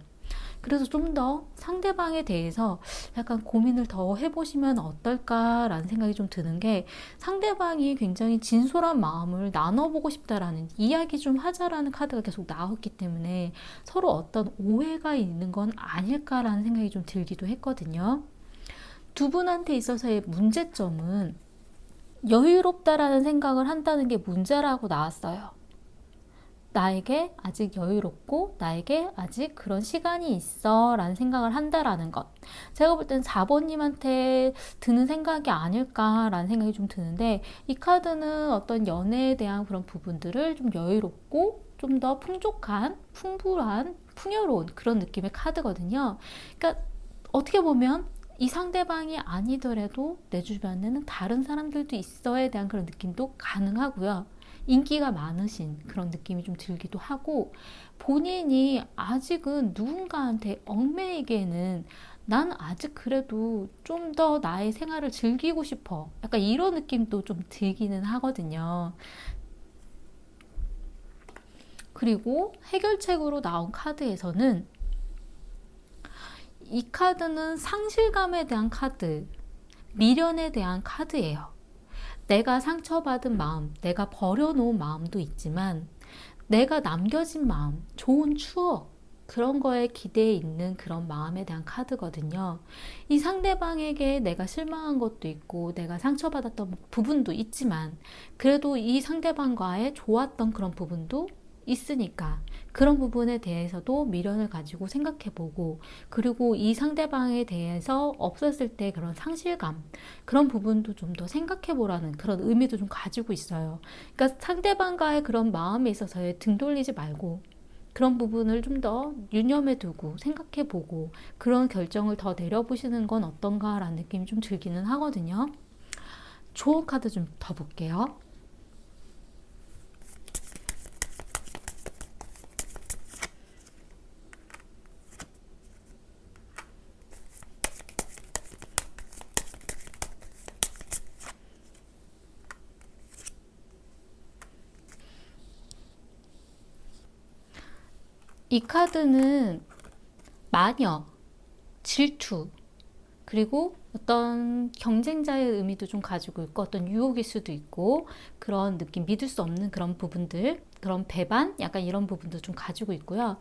Speaker 1: 그래서 좀 더 상대방에 대해서 약간 고민을 더 해보시면 어떨까라는 생각이 좀 드는 게 상대방이 굉장히 진솔한 마음을 나눠보고 싶다라는 이야기 좀 하자라는 카드가 계속 나왔기 때문에 서로 어떤 오해가 있는 건 아닐까라는 생각이 좀 들기도 했거든요. 두 분한테 있어서의 문제점은 여유롭다라는 생각을 한다는 게 문제라고 나왔어요. 나에게 아직 여유롭고 나에게 아직 그런 시간이 있어 라는 생각을 한다라는 것. 제가 볼 땐 4번님한테 드는 생각이 아닐까라는 생각이 좀 드는데 이 카드는 어떤 연애에 대한 그런 부분들을 좀 여유롭고 좀 더 풍족한, 풍부한, 풍요로운 그런 느낌의 카드거든요. 그러니까 어떻게 보면 이 상대방이 아니더라도 내 주변에는 다른 사람들도 있어에 대한 그런 느낌도 가능하고요. 인기가 많으신 그런 느낌이 좀 들기도 하고 본인이 아직은 누군가한테 얽매이기에는 난 아직 그래도 좀 더 나의 생활을 즐기고 싶어. 약간 이런 느낌도 좀 들기는 하거든요. 그리고 해결책으로 나온 카드에서는 이 카드는 상실감에 대한 카드, 미련에 대한 카드예요. 내가 상처받은 마음, 내가 버려놓은 마음도 있지만 내가 남겨진 마음, 좋은 추억, 그런 거에 기대에 있는 그런 마음에 대한 카드거든요. 이 상대방에게 내가 실망한 것도 있고 내가 상처받았던 부분도 있지만 그래도 이 상대방과의 좋았던 그런 부분도 있으니까 그런 부분에 대해서도 미련을 가지고 생각해보고 그리고 이 상대방에 대해서 없었을 때 그런 상실감 그런 부분도 좀 더 생각해보라는 그런 의미도 좀 가지고 있어요. 그러니까 상대방과의 그런 마음에 있어서의 등 돌리지 말고 그런 부분을 좀 더 유념해 두고 생각해 보고 그런 결정을 더 내려보시는 건 어떤가라는 느낌이 좀 들기는 하거든요. 조언 카드 좀 더 볼게요. 이 카드는 마녀, 질투, 그리고 어떤 경쟁자의 의미도 좀 가지고 있고 어떤 유혹일 수도 있고 그런 느낌, 믿을 수 없는 그런 부분들, 그런 배반, 약간 이런 부분도 좀 가지고 있고요.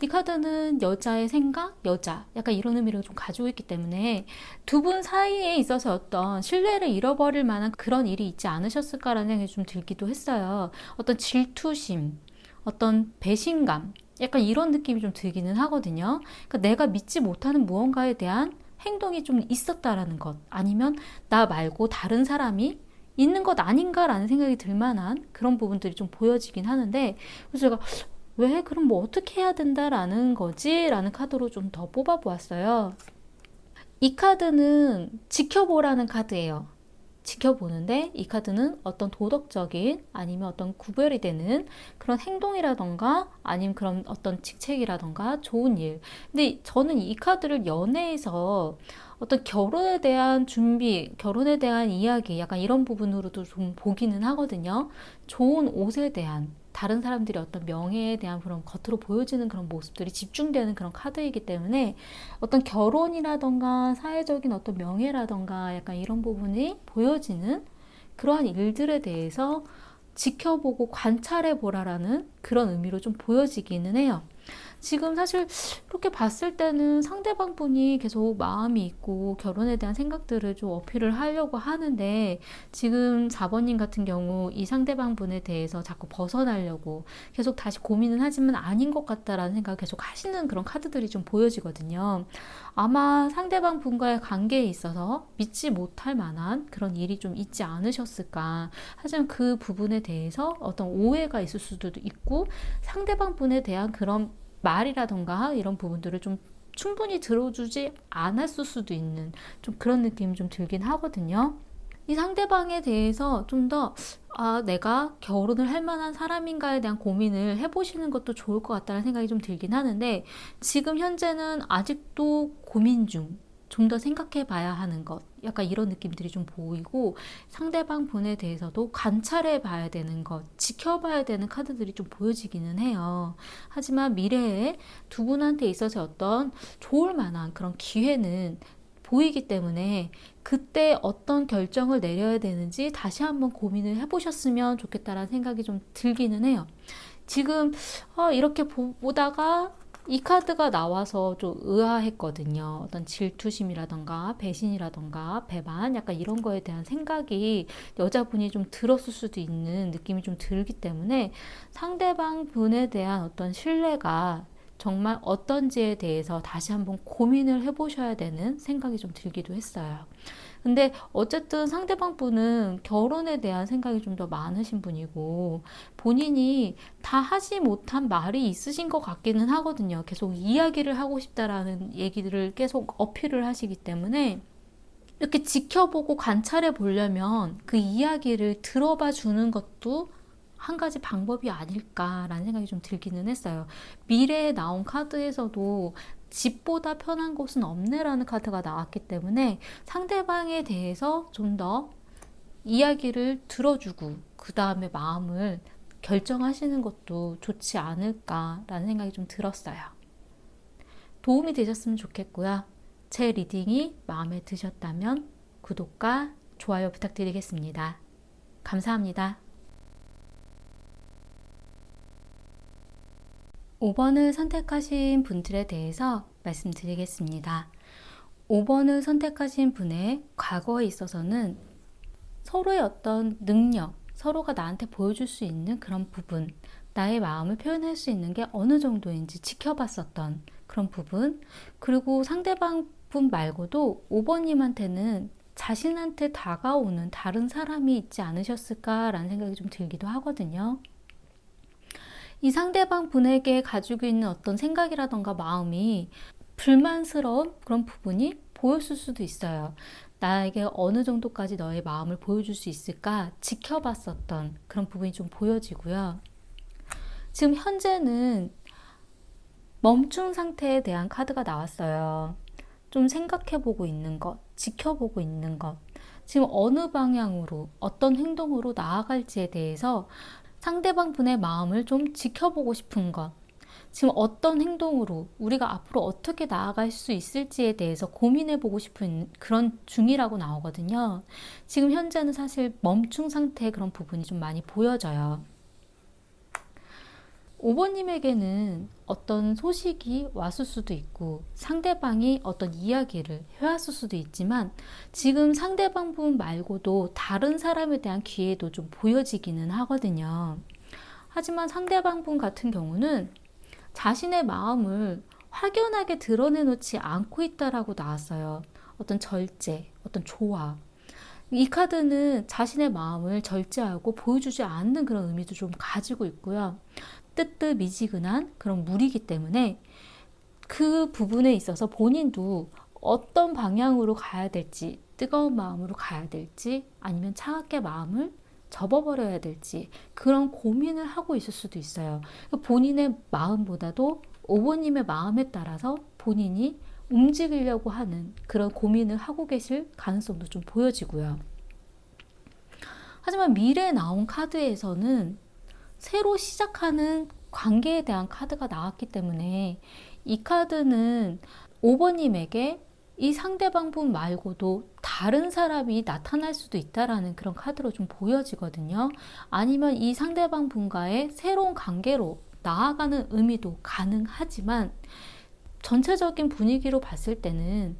Speaker 1: 이 카드는 여자의 생각, 여자, 약간 이런 의미를 좀 가지고 있기 때문에 두 분 사이에 있어서 어떤 신뢰를 잃어버릴 만한 그런 일이 있지 않으셨을까라는 생각이 좀 들기도 했어요. 어떤 질투심, 어떤 배신감, 약간 이런 느낌이 좀 들기는 하거든요. 그러니까 내가 믿지 못하는 무언가에 대한 행동이 좀 있었다라는 것, 아니면 나 말고 다른 사람이 있는 것 아닌가라는 생각이 들 만한 그런 부분들이 좀 보여지긴 하는데, 그래서 제가 왜? 그럼 뭐 어떻게 해야 된다라는 거지? 라는 카드로 좀 더 뽑아보았어요. 이 카드는 지켜보라는 카드예요. 지켜보는데 이 카드는 어떤 도덕적인 아니면 어떤 구별이 되는 그런 행동이라던가 아니면 그런 어떤 직책이라던가 좋은 일. 근데 저는 이 카드를 연애에서 어떤 결혼에 대한 준비, 결혼에 대한 이야기, 약간 이런 부분으로도 좀 보기는 하거든요. 좋은 옷에 대한, 다른 사람들이 어떤 명예에 대한 그런 겉으로 보여지는 그런 모습들이 집중되는 그런 카드이기 때문에 어떤 결혼이라던가 사회적인 어떤 명예라던가 약간 이런 부분이 보여지는 그러한 일들에 대해서 지켜보고 관찰해 보라라는 그런 의미로 좀 보여지기는 해요. 지금 사실 이렇게 봤을 때는 상대방 분이 계속 마음이 있고 결혼에 대한 생각들을 좀 어필을 하려고 하는데 지금 4번님 같은 경우 이 상대방 분에 대해서 자꾸 벗어나려고 계속 다시 고민은 하지만 아닌 것 같다라는 생각을 계속 하시는 그런 카드들이 좀 보여지거든요. 아마 상대방 분과의 관계에 있어서 믿지 못할 만한 그런 일이 좀 있지 않으셨을까. 하지만 그 부분에 대해서 어떤 오해가 있을 수도 있고 상대방 분에 대한 그런 말이라던가 이런 부분들을 좀 충분히 들어주지 않았을 수도 있는 좀 그런 느낌이 좀 들긴 하거든요. 이 상대방에 대해서 좀 더 내가 결혼을 할 만한 사람인가에 대한 고민을 해보시는 것도 좋을 것 같다는 생각이 좀 들긴 하는데 지금 현재는 아직도 고민 중, 좀 더 생각해 봐야 하는 것, 약간 이런 느낌들이 좀 보이고 상대방 분에 대해서도 관찰해 봐야 되는 것, 지켜봐야 되는 카드들이 좀 보여지기는 해요. 하지만 미래에 두 분한테 있어서 어떤 좋을 만한 그런 기회는 보이기 때문에 그때 어떤 결정을 내려야 되는지 다시 한번 고민을 해보셨으면 좋겠다라는 생각이 좀 들기는 해요. 지금 이렇게 보다가 이 카드가 나와서 좀 의아했거든요. 어떤 질투심이라던가 배신이라던가 배반 약간 이런 거에 대한 생각이 여자분이 좀 들었을 수도 있는 느낌이 좀 들기 때문에 상대방 분에 대한 어떤 신뢰가 정말 어떤지에 대해서 다시 한번 고민을 해보셔야 되는 생각이 좀 들기도 했어요. 근데 어쨌든 상대방 분은 결혼에 대한 생각이 좀 더 많으신 분이고 본인이 다 하지 못한 말이 있으신 것 같기는 하거든요. 계속 이야기를 하고 싶다라는 얘기들을 계속 어필을 하시기 때문에 이렇게 지켜보고 관찰해 보려면 그 이야기를 들어봐 주는 것도 한 가지 방법이 아닐까라는 생각이 좀 들기는 했어요. 미래에 나온 카드에서도 집보다 편한 곳은 없네라는 카드가 나왔기 때문에 상대방에 대해서 좀 더 이야기를 들어주고 그 다음에 마음을 결정하시는 것도 좋지 않을까라는 생각이 좀 들었어요. 도움이 되셨으면 좋겠고요. 제 리딩이 마음에 드셨다면 구독과 좋아요 부탁드리겠습니다. 감사합니다. 5번을 선택하신 분들에 대해서 말씀드리겠습니다. 5번을 선택하신 분의 과거에 있어서는 서로의 어떤 능력, 서로가 나한테 보여줄 수 있는 그런 부분, 나의 마음을 표현할 수 있는 게 어느 정도인지 지켜봤었던 그런 부분, 그리고 상대방 분 말고도 5번님한테는 자신한테 다가오는 다른 사람이 있지 않으셨을까라는 생각이 좀 들기도 하거든요. 이 상대방 분에게 가지고 있는 어떤 생각이라던가 마음이 불만스러운 그런 부분이 보였을 수도 있어요. 나에게 어느 정도까지 너의 마음을 보여줄 수 있을까 지켜봤었던 그런 부분이 좀 보여지고요. 지금 현재는 멈춘 상태에 대한 카드가 나왔어요. 좀 생각해보고 있는 것, 지켜보고 있는 것, 지금 어느 방향으로 어떤 행동으로 나아갈지에 대해서 상대방 분의 마음을 좀 지켜보고 싶은 것, 지금 어떤 행동으로 우리가 앞으로 어떻게 나아갈 수 있을지에 대해서 고민해보고 싶은 그런 중이라고 나오거든요. 지금 현재는 사실 멈춘 상태의 그런 부분이 좀 많이 보여져요. 5번님에게는 어떤 소식이 왔을 수도 있고 상대방이 어떤 이야기를 해왔을 수도 있지만 지금 상대방 분 말고도 다른 사람에 대한 기회도 좀 보여지기는 하거든요. 하지만 상대방 분 같은 경우는 자신의 마음을 확연하게 드러내놓지 않고 있다라고 나왔어요. 어떤 절제, 어떤 조화. 이 카드는 자신의 마음을 절제하고 보여주지 않는 그런 의미도 좀 가지고 있고요. 뜨뜻미지근한 그런 물이기 때문에 그 부분에 있어서 본인도 어떤 방향으로 가야 될지, 뜨거운 마음으로 가야 될지, 아니면 차갑게 마음을 접어버려야 될지 그런 고민을 하고 있을 수도 있어요. 본인의 마음보다도 오버님의 마음에 따라서 본인이 움직이려고 하는 그런 고민을 하고 계실 가능성도 좀 보여지고요. 하지만 미래에 나온 카드에서는 새로 시작하는 관계에 대한 카드가 나왔기 때문에 이 카드는 5번님에게 이 상대방 분 말고도 다른 사람이 나타날 수도 있다라는 그런 카드로 좀 보여지거든요. 아니면 이 상대방 분과의 새로운 관계로 나아가는 의미도 가능하지만 전체적인 분위기로 봤을 때는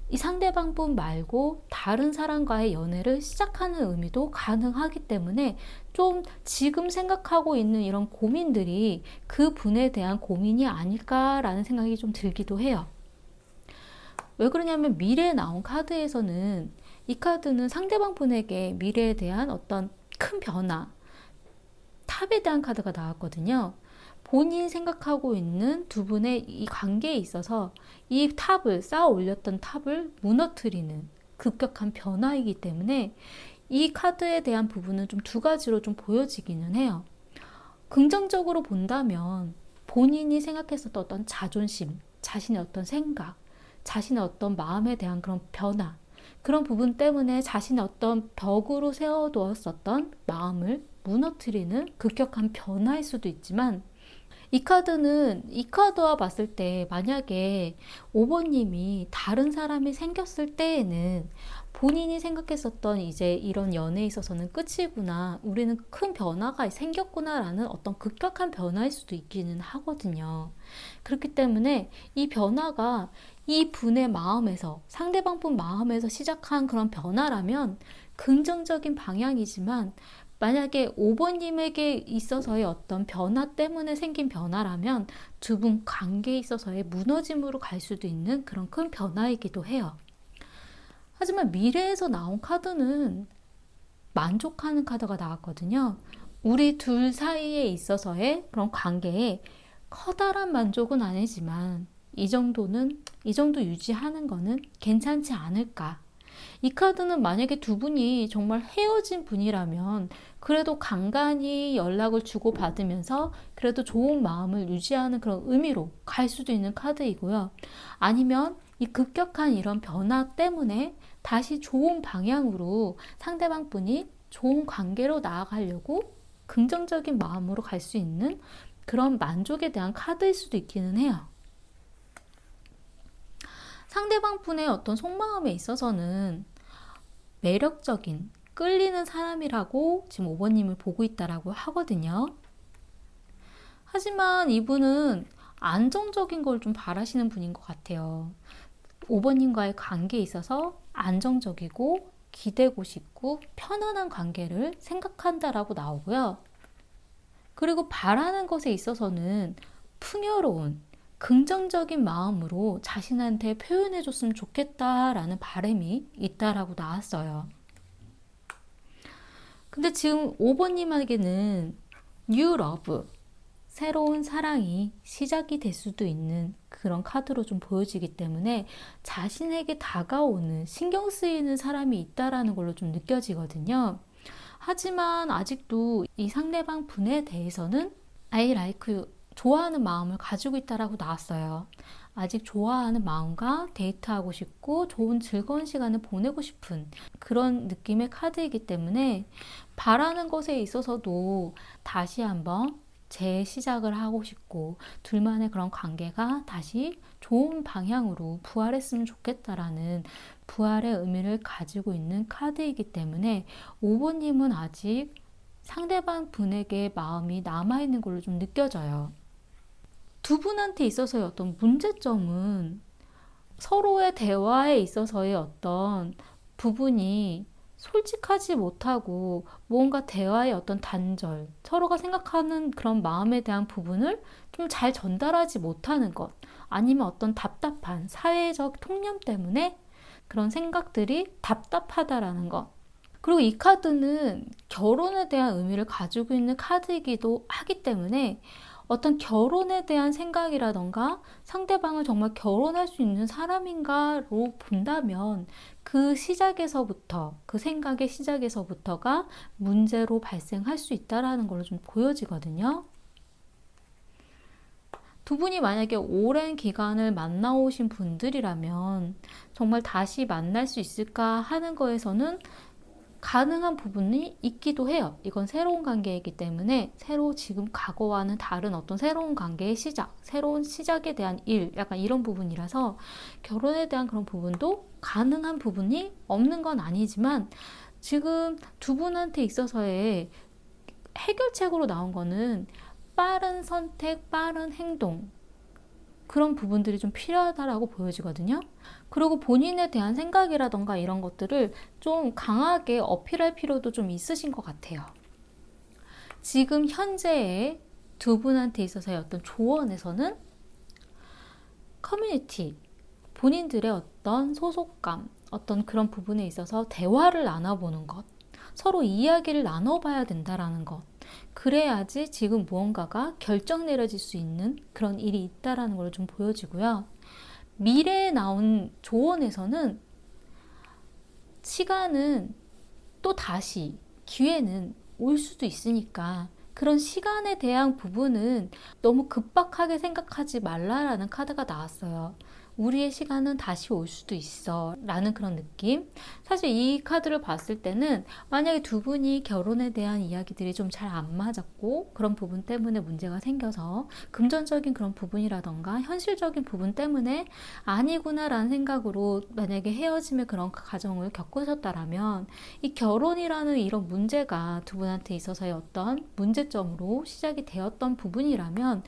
Speaker 1: 이 상대방 분 말고 다른 사람과의 연애를 시작하는 의미도 가능하기 때문에 좀 지금 생각하고 있는 이런 고민들이 그 분에 대한 고민이 아닐까라는 생각이 좀 들기도 해요. 왜 그러냐면 미래에 나온 카드에서는 이 카드는 상대방 분에게 미래에 대한 어떤 큰 변화, 탑에 대한 카드가 나왔거든요. 본인이 생각하고 있는 두 분의 이 관계에 있어서 이 탑을 쌓아 올렸던 탑을 무너뜨리는 급격한 변화이기 때문에 이 카드에 대한 부분은 좀 두 가지로 좀 보여지기는 해요. 긍정적으로 본다면 본인이 생각했었던 어떤 자존심, 자신의 어떤 생각, 자신의 어떤 마음에 대한 그런 변화, 그런 부분 때문에 자신의 어떤 벽으로 세워두었었던 마음을 무너뜨리는 급격한 변화일 수도 있지만 이 카드는 이 카드와 봤을 때 만약에 5번님이 다른 사람이 생겼을 때에는 본인이 생각했었던 이제 이런 연애에 있어서는 끝이구나, 우리는 큰 변화가 생겼구나 라는 어떤 급격한 변화일 수도 있기는 하거든요. 그렇기 때문에 이 변화가 이 분의 마음에서, 상대방 분 마음에서 시작한 그런 변화라면 긍정적인 방향이지만 만약에 5번님에게 있어서의 어떤 변화 때문에 생긴 변화라면 두 분 관계에 있어서의 무너짐으로 갈 수도 있는 그런 큰 변화이기도 해요. 하지만 미래에서 나온 카드는 만족하는 카드가 나왔거든요. 우리 둘 사이에 있어서의 그런 관계에 커다란 만족은 아니지만 이 정도 유지하는 거는 괜찮지 않을까. 이 카드는 만약에 두 분이 정말 헤어진 분이라면 그래도 간간히 연락을 주고받으면서 그래도 좋은 마음을 유지하는 그런 의미로 갈 수도 있는 카드이고요. 아니면 이 급격한 이런 변화 때문에 다시 좋은 방향으로 상대방 분이 좋은 관계로 나아가려고 긍정적인 마음으로 갈 수 있는 그런 만족에 대한 카드일 수도 있기는 해요. 상대방 분의 어떤 속마음에 있어서는 매력적인, 끌리는 사람이라고 지금 5번님을 보고 있다라고 하거든요. 하지만 이분은 안정적인 걸 좀 바라시는 분인 것 같아요. 5번님과의 관계에 있어서 안정적이고 기대고 싶고 편안한 관계를 생각한다라고 나오고요. 그리고 바라는 것에 있어서는 풍요로운, 긍정적인 마음으로 자신한테 표현해줬으면 좋겠다라는 바람이 있다라고 나왔어요. 근데 지금 5번님에게는 New Love, 새로운 사랑이 시작이 될 수도 있는 그런 카드로 좀 보여지기 때문에 자신에게 다가오는, 신경 쓰이는 사람이 있다라는 걸로 좀 느껴지거든요. 하지만 아직도 이 상대방 분에 대해서는 I like you, 좋아하는 마음을 가지고 있다라고 나왔어요. 아직 좋아하는 마음과 데이트하고 싶고 좋은 즐거운 시간을 보내고 싶은 그런 느낌의 카드이기 때문에 바라는 것에 있어서도 다시 한번 재시작을 하고 싶고 둘만의 그런 관계가 다시 좋은 방향으로 부활했으면 좋겠다라는 부활의 의미를 가지고 있는 카드이기 때문에 5번님은 아직 상대방 분에게 마음이 남아있는 걸로 좀 느껴져요. 두 분한테 있어서의 어떤 문제점은 서로의 대화에 있어서의 어떤 부분이 솔직하지 못하고 뭔가 대화의 어떤 단절, 서로가 생각하는 그런 마음에 대한 부분을 좀 잘 전달하지 못하는 것, 아니면 어떤 답답한 사회적 통념 때문에 그런 생각들이 답답하다라는 것. 그리고 이 카드는 결혼에 대한 의미를 가지고 있는 카드이기도 하기 때문에 어떤 결혼에 대한 생각이라던가 상대방을 정말 결혼할 수 있는 사람인가로 본다면 그 시작에서부터, 그 생각의 시작에서부터가 문제로 발생할 수 있다라는 걸로 좀 보여지거든요. 두 분이 만약에 오랜 기간을 만나오신 분들이라면 정말 다시 만날 수 있을까 하는 거에서는 가능한 부분이 있기도 해요. 이건 새로운 관계이기 때문에 새로 지금 과거와는 다른 어떤 새로운 관계의 시작, 새로운 시작에 대한 일, 약간 이런 부분이라서 결혼에 대한 그런 부분도 가능한 부분이 없는 건 아니지만 지금 두 분한테 있어서의 해결책으로 나온 거는 빠른 선택, 빠른 행동, 그런 부분들이 좀 필요하다라고 보여지거든요. 그리고 본인에 대한 생각이라던가 이런 것들을 좀 강하게 어필할 필요도 좀 있으신 것 같아요. 지금 현재의 두 분한테 있어서의 어떤 조언에서는 커뮤니티, 본인들의 어떤 소속감, 어떤 그런 부분에 있어서 대화를 나눠보는 것, 서로 이야기를 나눠봐야 된다라는 것, 그래야지 지금 무언가가 결정 내려질 수 있는 그런 일이 있다라는 걸 좀 보여지고요. 미래에 나온 조언에서는 시간은 또 다시 기회는 올 수도 있으니까 그런 시간에 대한 부분은 너무 급박하게 생각하지 말라라는 카드가 나왔어요. 우리의 시간은 다시 올 수도 있어 라는 그런 느낌. 사실 이 카드를 봤을 때는 만약에 두 분이 결혼에 대한 이야기들이 좀 잘 안 맞았고 그런 부분 때문에 문제가 생겨서 금전적인 그런 부분이라던가 현실적인 부분 때문에 아니구나 라는 생각으로 만약에 헤어짐의 그런 과정을 겪으셨다라면 이 결혼이라는 이런 문제가 두 분한테 있어서의 어떤 문제점으로 시작이 되었던 부분이라면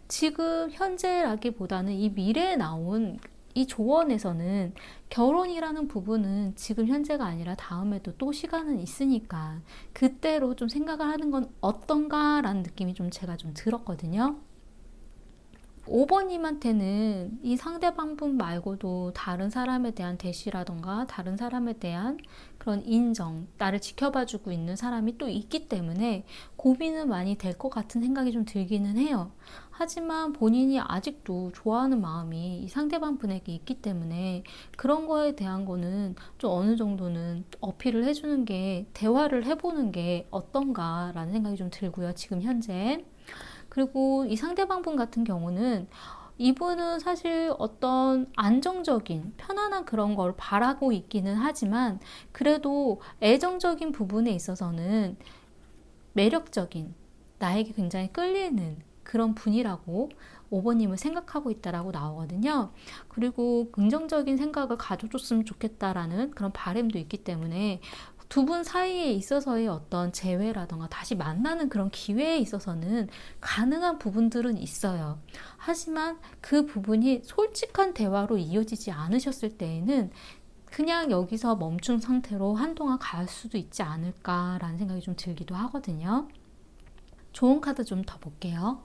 Speaker 1: 지금 현재라기보다는 이 미래에 나온 이 조언에서는 결혼이라는 부분은 지금 현재가 아니라 다음에도 또 시간은 있으니까 그때로 좀 생각을 하는 건 어떤가라는 느낌이 좀 제가 좀 들었거든요. 5번님한테는 이 상대방분 말고도 다른 사람에 대한 대시라던가 다른 사람에 대한 그런 인정, 나를 지켜봐주고 있는 사람이 또 있기 때문에 고민은 많이 될 것 같은 생각이 좀 들기는 해요. 하지만 본인이 아직도 좋아하는 마음이 이 상대방 분에게 있기 때문에 그런 거에 대한 거는 좀 어느 정도는 어필을 해주는 게, 대화를 해보는 게 어떤가라는 생각이 좀 들고요, 지금 현재. 그리고 이 상대방 분 같은 경우는 이분은 사실 어떤 안정적인 편안한 그런 걸 바라고 있기는 하지만 그래도 애정적인 부분에 있어서는 매력적인, 나에게 굉장히 끌리는 그런 분이라고 5번님을 생각하고 있다라고 나오거든요. 그리고 긍정적인 생각을 가져줬으면 좋겠다라는 그런 바람도 있기 때문에 두 분 사이에 있어서의 어떤 재회라던가 다시 만나는 그런 기회에 있어서는 가능한 부분들은 있어요. 하지만 그 부분이 솔직한 대화로 이어지지 않으셨을 때에는 그냥 여기서 멈춘 상태로 한동안 갈 수도 있지 않을까라는 생각이 좀 들기도 하거든요. 좋은 카드 좀 더 볼게요.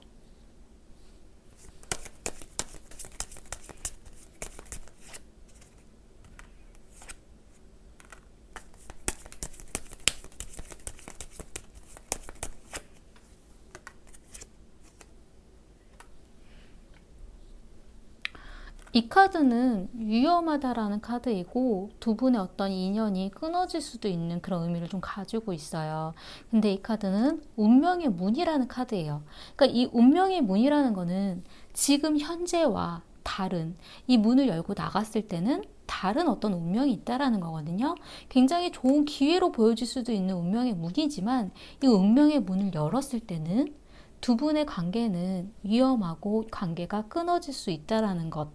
Speaker 1: 이 카드는 위험하다라는 카드이고 두 분의 어떤 인연이 끊어질 수도 있는 그런 의미를 좀 가지고 있어요. 근데 이 카드는 운명의 문이라는 카드예요. 그러니까 이 운명의 문이라는 거는 지금 현재와 다른, 이 문을 열고 나갔을 때는 다른 어떤 운명이 있다라는 거거든요. 굉장히 좋은 기회로 보여질 수도 있는 운명의 문이지만 이 운명의 문을 열었을 때는 두 분의 관계는 위험하고 관계가 끊어질 수 있다라는 것.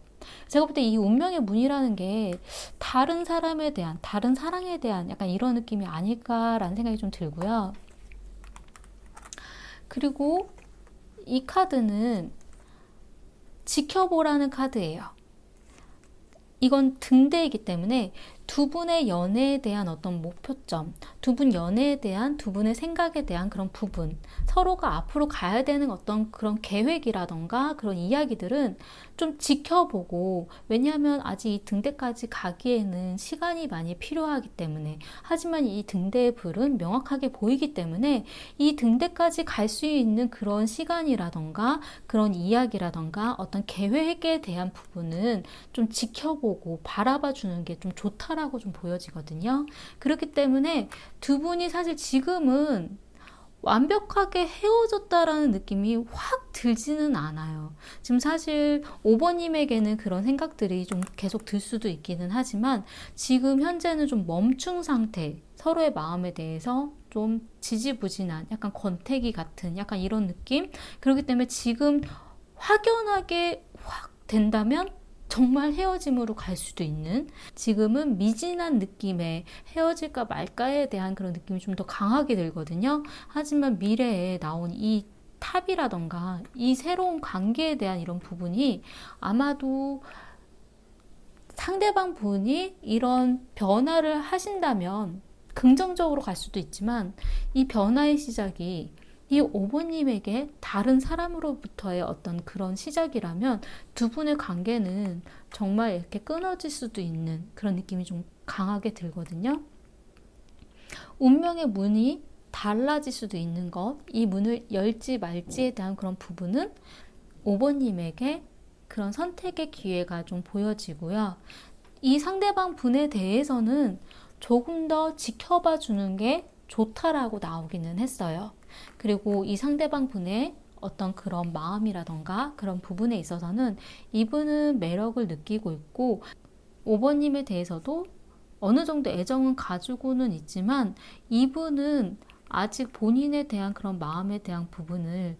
Speaker 1: 제가 볼 때 이 운명의 문이라는 게 다른 사람에 대한, 다른 사랑에 대한 약간 이런 느낌이 아닐까라는 생각이 좀 들고요. 그리고 이 카드는 지켜보라는 카드예요. 이건 등대이기 때문에 두 분의 연애에 대한 어떤 목표점, 두 분 연애에 대한 두 분의 생각에 대한 그런 부분, 서로가 앞으로 가야 되는 어떤 그런 계획이라던가 그런 이야기들은 좀 지켜보고, 왜냐하면 아직 이 등대까지 가기에는 시간이 많이 필요하기 때문에, 하지만 이 등대의 불은 명확하게 보이기 때문에 이 등대까지 갈 수 있는 그런 시간이라던가 그런 이야기라던가 어떤 계획에 대한 부분은 좀 지켜보고 바라봐 주는 게 좀 좋다라고 좀 보여지거든요. 그렇기 때문에 두 분이 사실 지금은 완벽하게 헤어졌다라는 느낌이 확 들지는 않아요. 지금 사실 5번님에게는 그런 생각들이 좀 계속 들 수도 있기는 하지만 지금 현재는 좀 멈춘 상태, 서로의 마음에 대해서 좀 지지부진한 약간 권태기 같은 약간 이런 느낌. 그렇기 때문에 지금 확연하게 확 된다면 정말 헤어짐으로 갈 수도 있는, 지금은 미진한 느낌의 헤어질까 말까에 대한 그런 느낌이 좀 더 강하게 들거든요. 하지만 미래에 나온 이 탑이라던가 이 새로운 관계에 대한 이런 부분이 아마도 상대방 분이 이런 변화를 하신다면 긍정적으로 갈 수도 있지만, 이 변화의 시작이 이 5번님에게 다른 사람으로부터의 어떤 그런 시작이라면 두 분의 관계는 정말 이렇게 끊어질 수도 있는 그런 느낌이 좀 강하게 들거든요. 운명의 문이 달라질 수도 있는 것, 이 문을 열지 말지에 대한 그런 부분은 5번님에게 그런 선택의 기회가 좀 보여지고요. 이 상대방 분에 대해서는 조금 더 지켜봐 주는 게 좋다라고 나오기는 했어요. 그리고 이 상대방 분의 어떤 그런 마음이라던가 그런 부분에 있어서는 이분은 매력을 느끼고 있고, 5번님에 대해서도 어느 정도 애정은 가지고는 있지만 이분은 아직 본인에 대한 그런 마음에 대한 부분을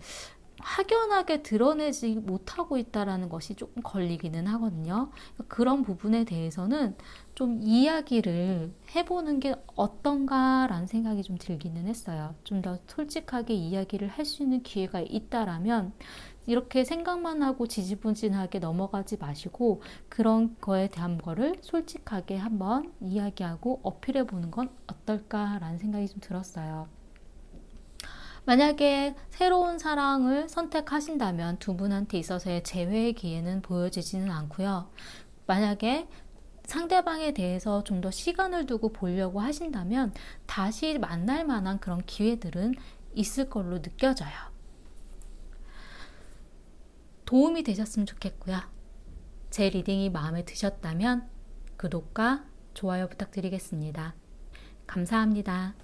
Speaker 1: 확연하게 드러내지 못하고 있다는 것이 조금 걸리기는 하거든요. 그런 부분에 대해서는 좀 이야기를 해보는 게 어떤가라는 생각이 좀 들기는 했어요. 좀 더 솔직하게 이야기를 할 수 있는 기회가 있다라면 이렇게 생각만 하고 지지부진하게 넘어가지 마시고 그런 거에 대한 거를 솔직하게 한번 이야기하고 어필해 보는 건 어떨까라는 생각이 좀 들었어요. 만약에 새로운 사랑을 선택하신다면 두 분한테 있어서의 재회의 기회는 보여지지는 않고요. 만약에 상대방에 대해서 좀 더 시간을 두고 보려고 하신다면 다시 만날 만한 그런 기회들은 있을 걸로 느껴져요. 도움이 되셨으면 좋겠고요. 제 리딩이 마음에 드셨다면 구독과 좋아요 부탁드리겠습니다. 감사합니다.